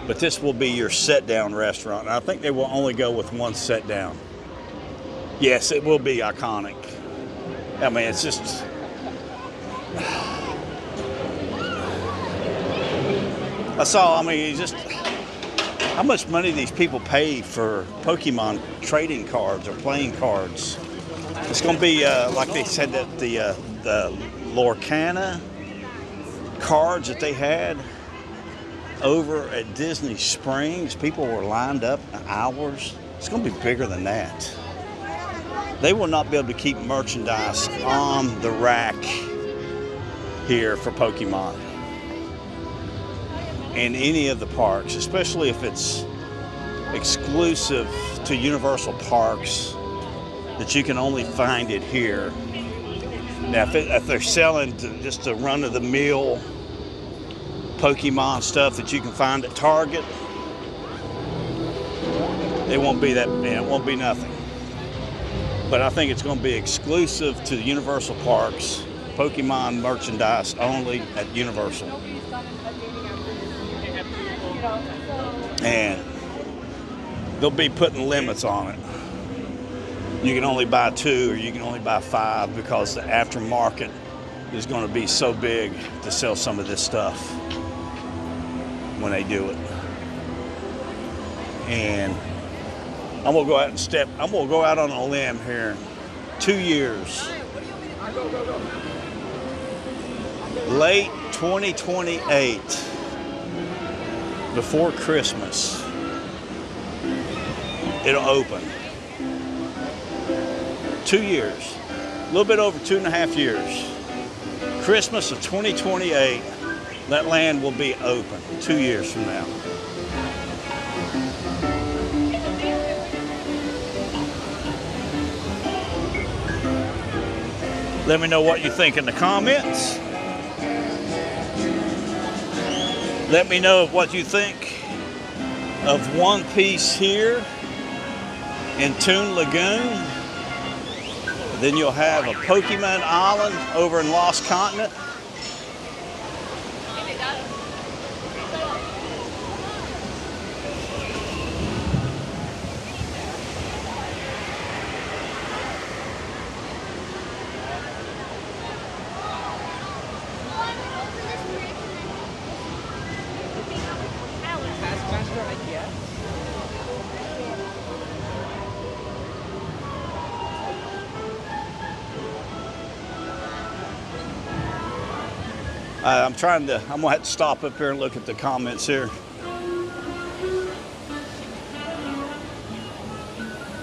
But this will be your sit-down restaurant. And I think they will only go with one sit-down. Yes, it will be iconic. I mean, it's just... just how much money these people pay for Pokemon trading cards or playing cards. It's going to be, like they said, that the Lorcana cards that they had over at Disney Springs, people were lined up hours. It's going to be bigger than that. They will not be able to keep merchandise on the rack here for Pokemon in any of the parks, especially if it's exclusive to Universal Parks, that you can only find it here. Now, if they're selling just the run-of-the-mill Pokemon stuff that you can find at Target, it won't be that, it won't be nothing. But I think it's going to be exclusive to the Universal Parks, Pokemon merchandise only at Universal. And they'll be putting limits on it. You can only buy 2 or you can only buy 5 because the aftermarket is going to be so big to sell some of this stuff when they do it. And I'm gonna go out on a limb here. 2 years. Late 2028, before Christmas, it'll open. 2 years, a little bit over 2.5 years. Christmas of 2028, that land will be open 2 years from now. Let me know what you think in the comments. Let me know what you think of One Piece here in Toon Lagoon. Then you'll have a Pokemon Island over in Lost Continent. I'm gonna have to stop up here and look at the comments here.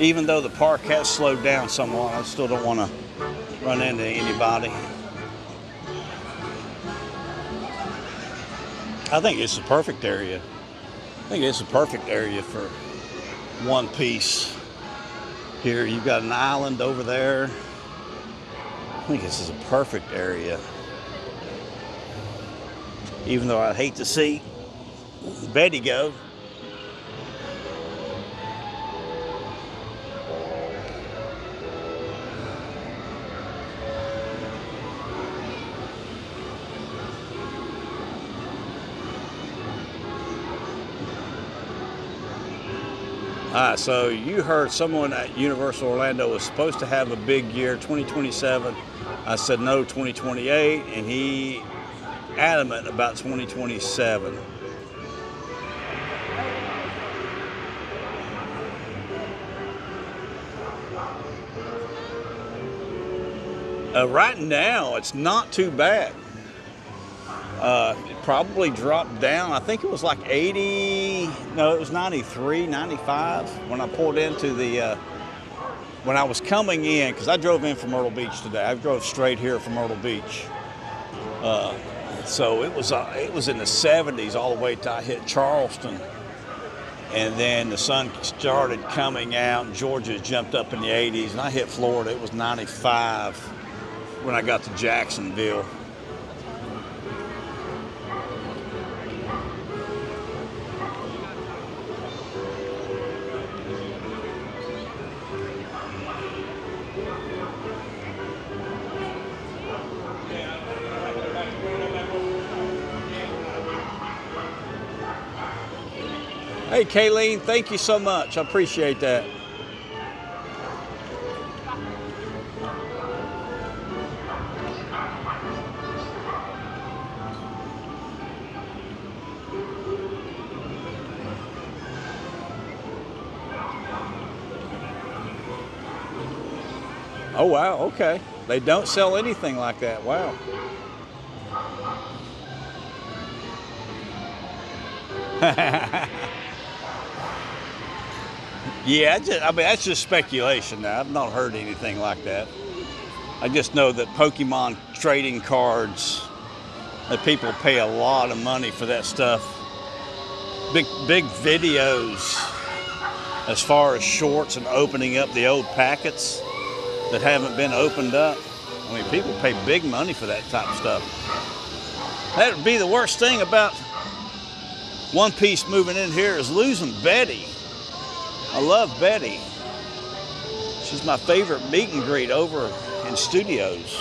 Even though the park has slowed down somewhat, I still don't want to run into anybody. I think it's the perfect area. I think it's a perfect area for One Piece. Here, you've got an island over there. I think this is a perfect area. Even though I'd hate to see Betty go. So you heard someone at Universal Orlando was supposed to have a big year, 2027. I said no, 2028, and he adamant about 2027. Right now, it's not too bad. It probably dropped down. I think it was like 80, no, it was 93, 95 when I pulled into the, when I was coming in, because I drove in from Myrtle Beach today. I drove straight here from Myrtle Beach. So it was in the 70s all the way till I hit Charleston. And then the sun started coming out, and Georgia jumped up in the 80s, and I hit Florida. It was 95 when I got to Jacksonville. Hey, Kayleen, thank you so much. I appreciate that. Oh, wow, okay. They don't sell anything like that. Wow. Yeah, I mean, that's just speculation now. I've not heard anything like that. I just know that Pokemon trading cards, that people pay a lot of money for that stuff. Big videos as far as shorts and opening up the old packets that haven't been opened up. I mean, people pay big money for that type of stuff. That would be the worst thing about One Piece moving in here is losing Betty. I love Betty. She's my favorite meet and greet over in studios.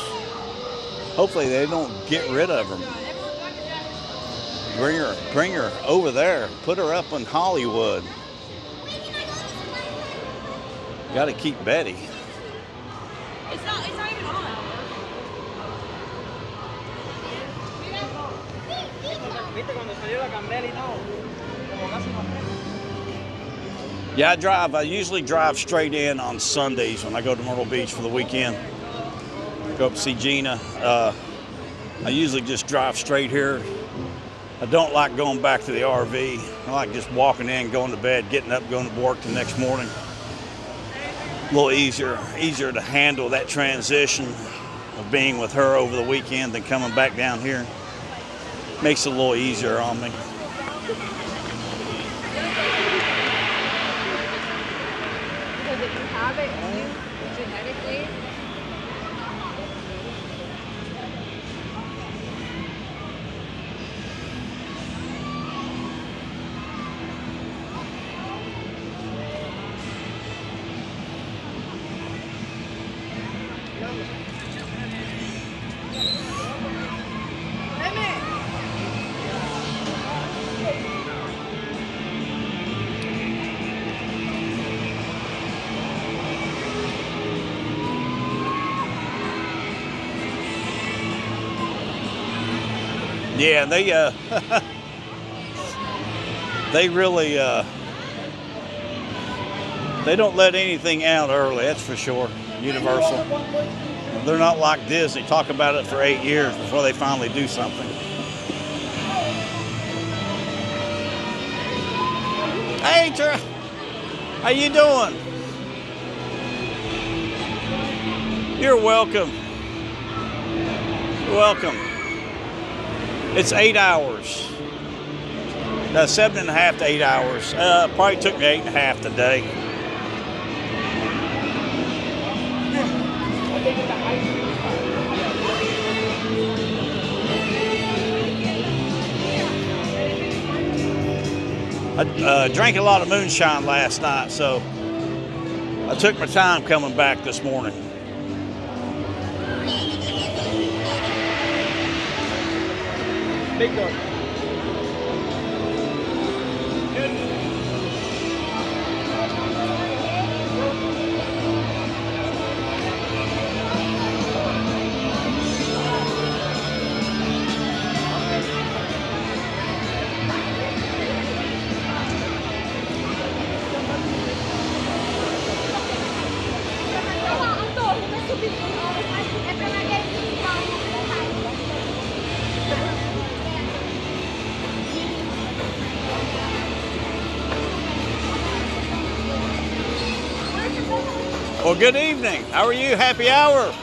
Hopefully they don't get rid of her. Bring her over there. Put her up in Hollywood. Got to keep Betty. It's not even on. Yeah, I usually drive straight in on Sundays when I go to Myrtle Beach for the weekend. Go up to see Gina. I usually just drive straight here. I don't like going back to the RV. I like just walking in, going to bed, getting up, going to work the next morning. A little easier to handle that transition of being with her over the weekend than coming back down here. Makes it a little easier on me. Because if you have it, genetically. Yeah, they really they don't let anything out early, that's for sure. Universal. They're not like Disney. Talk about it for 8 years before they finally do something. Hey, how you doing? You're welcome. You're welcome. It's 8 hours. 7.5 to 8 hours. Probably took me 8.5 today. I drank a lot of moonshine last night, so I took my time coming back this morning. Big door. Well, good evening. How are you? Happy hour.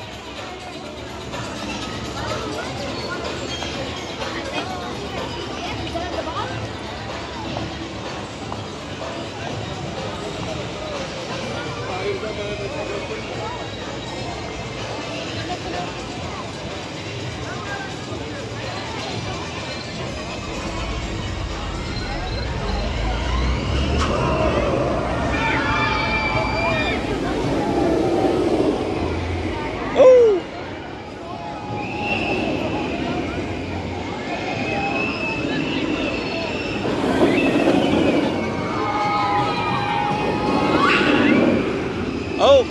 Oh! Oh!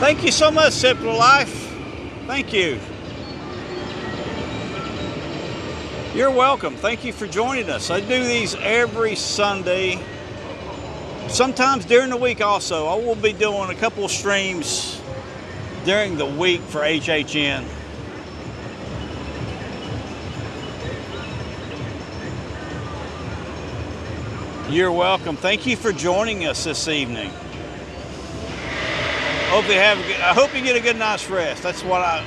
Thank you so much, Simple Life. Thank you. You're welcome. Thank you for joining us. I do these every Sunday. Sometimes during the week also. I will be doing a couple of streams during the week for HHN. You're welcome. Thank you for joining us this evening. I hope you get a good night's rest. That's what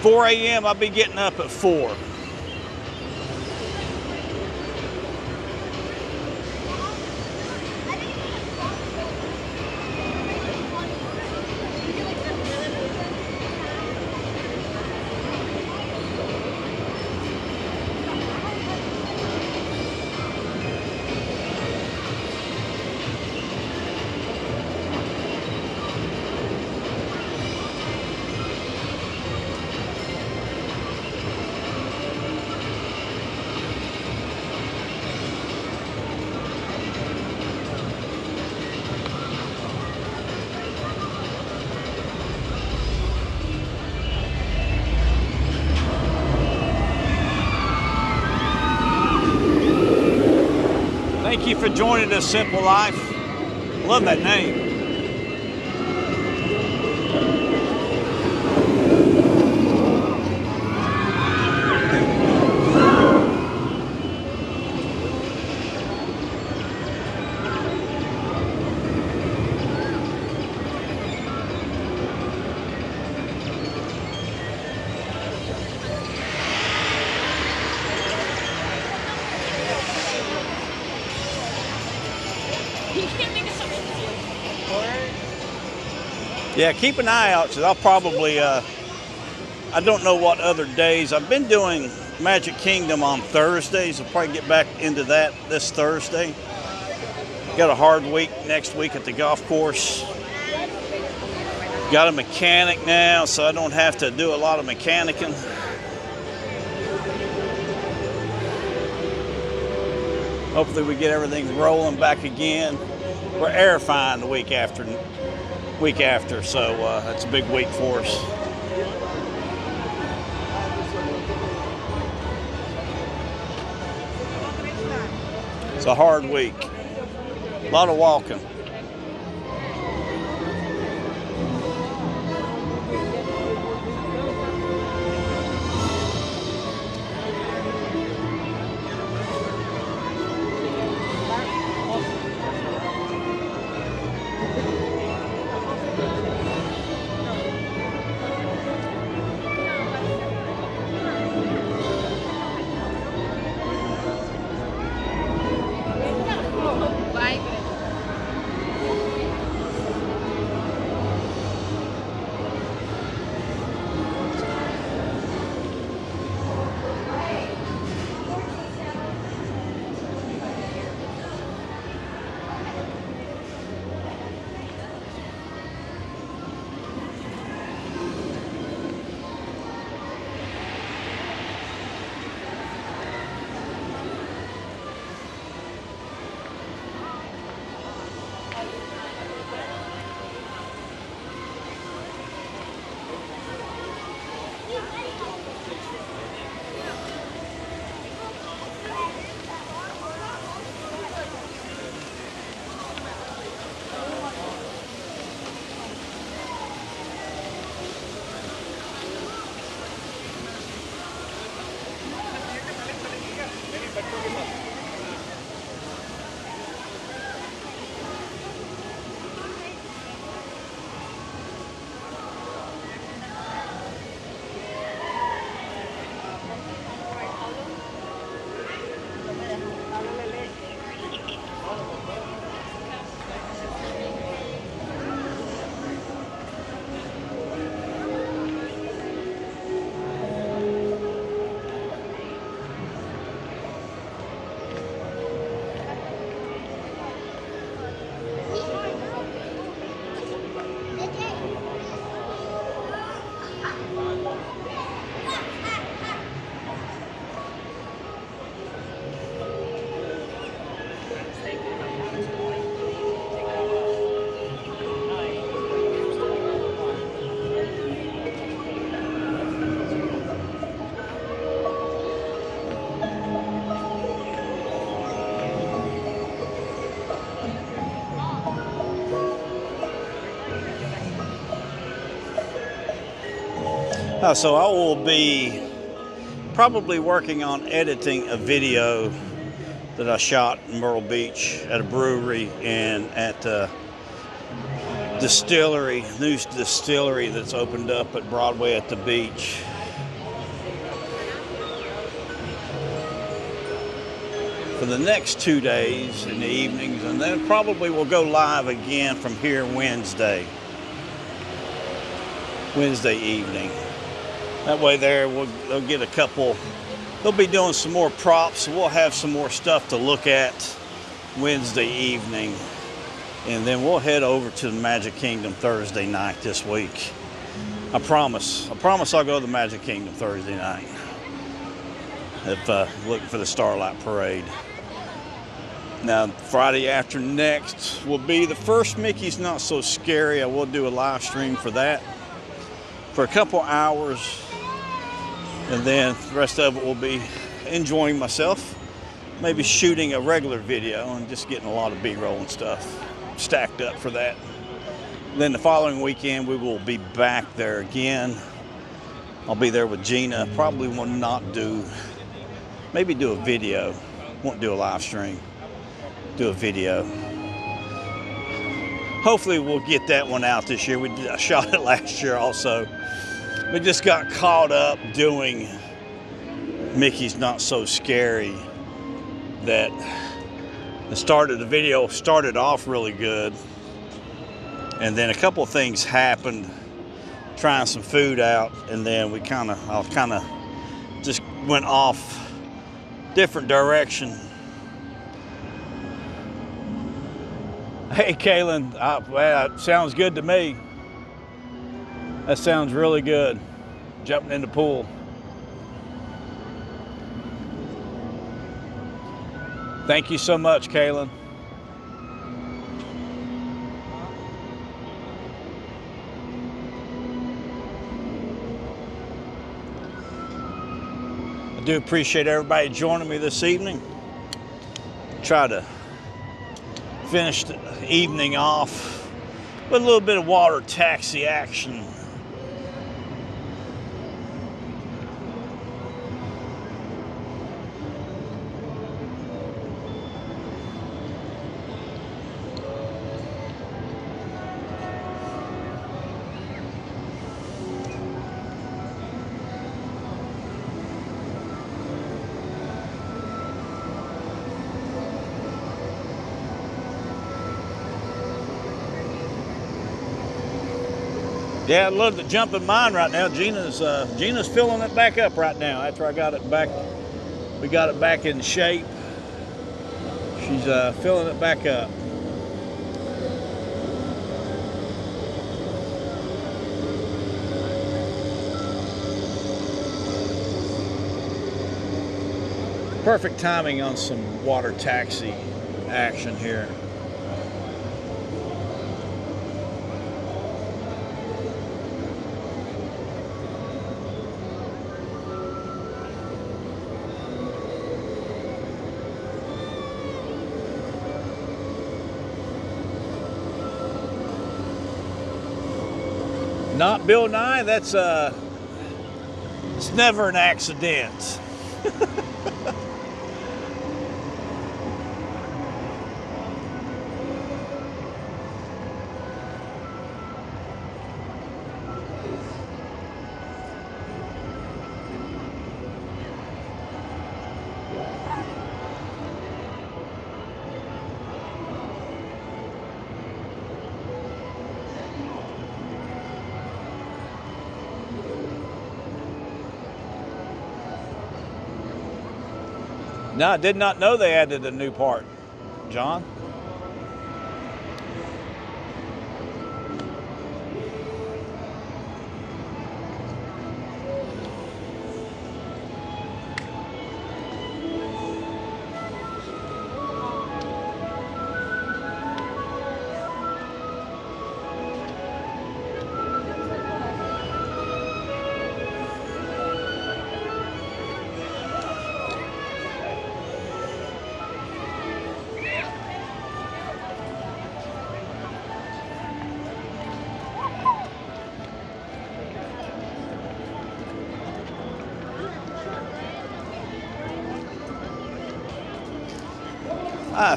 4 a.m. I'll be getting up at 4. Thank you for joining us, Simple Life. Love that name. Yeah, keep an eye out, because I'll probably, I don't know what other days. I've been doing Magic Kingdom on Thursdays. I'll probably get back into that this Thursday. Got a hard week next week at the golf course. Got a mechanic now, so I don't have to do a lot of mechanicking. Hopefully we get everything rolling back again. We're air fine the week after, so that's a big week for us. It's a hard week. A lot of walking. So I will be probably working on editing a video that I shot in Myrtle Beach at a brewery and at a distillery, new distillery that's opened up at Broadway at the beach. For the next 2 days in the evenings, and then probably we'll go live again from here Wednesday evening. That way they'll get a couple, they'll be doing some more props, so we'll have some more stuff to look at Wednesday evening. And then we'll head over to the Magic Kingdom Thursday night this week. I promise I'll go to the Magic Kingdom Thursday night. If looking for the Starlight Parade. Now, Friday after next will be the first Mickey's Not So Scary. I will do a live stream for that for a couple hours. And then the rest of it will be enjoying myself. Maybe shooting a regular video and just getting a lot of B-roll and stuff stacked up for that. Then the following weekend, we will be back there again. I'll be there with Gina. Probably will not do, maybe do a video. Won't do a live stream. Do a video. Hopefully we'll get that one out this year. I shot it last year also. We just got caught up doing Mickey's Not So Scary that the video started off really good. And then a couple of things happened, trying some food out, and then I kind of just went off different direction. Hey, Kaylin, well, that sounds good to me. That sounds really good, jumping in the pool. Thank you so much, Kaylin. I do appreciate everybody joining me this evening. Try to finish the evening off with a little bit of water taxi action. Yeah, I love the jump in mine right now. Gina's filling it back up right now after I got it back. We got it back in shape. She's filling it back up. Perfect timing on some water taxi action here. Not Bill Nye, that's it's never an accident. No, I did not know they added a new part, John.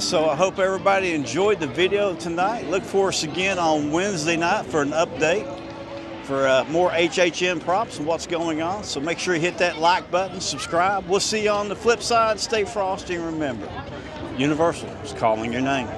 So I hope everybody enjoyed the video tonight. Look for us again on Wednesday night for an update for more HHN props and what's going on. So make sure you hit that like button, subscribe. We'll see you on the flip side. Stay frosty and remember, Universal is calling your name.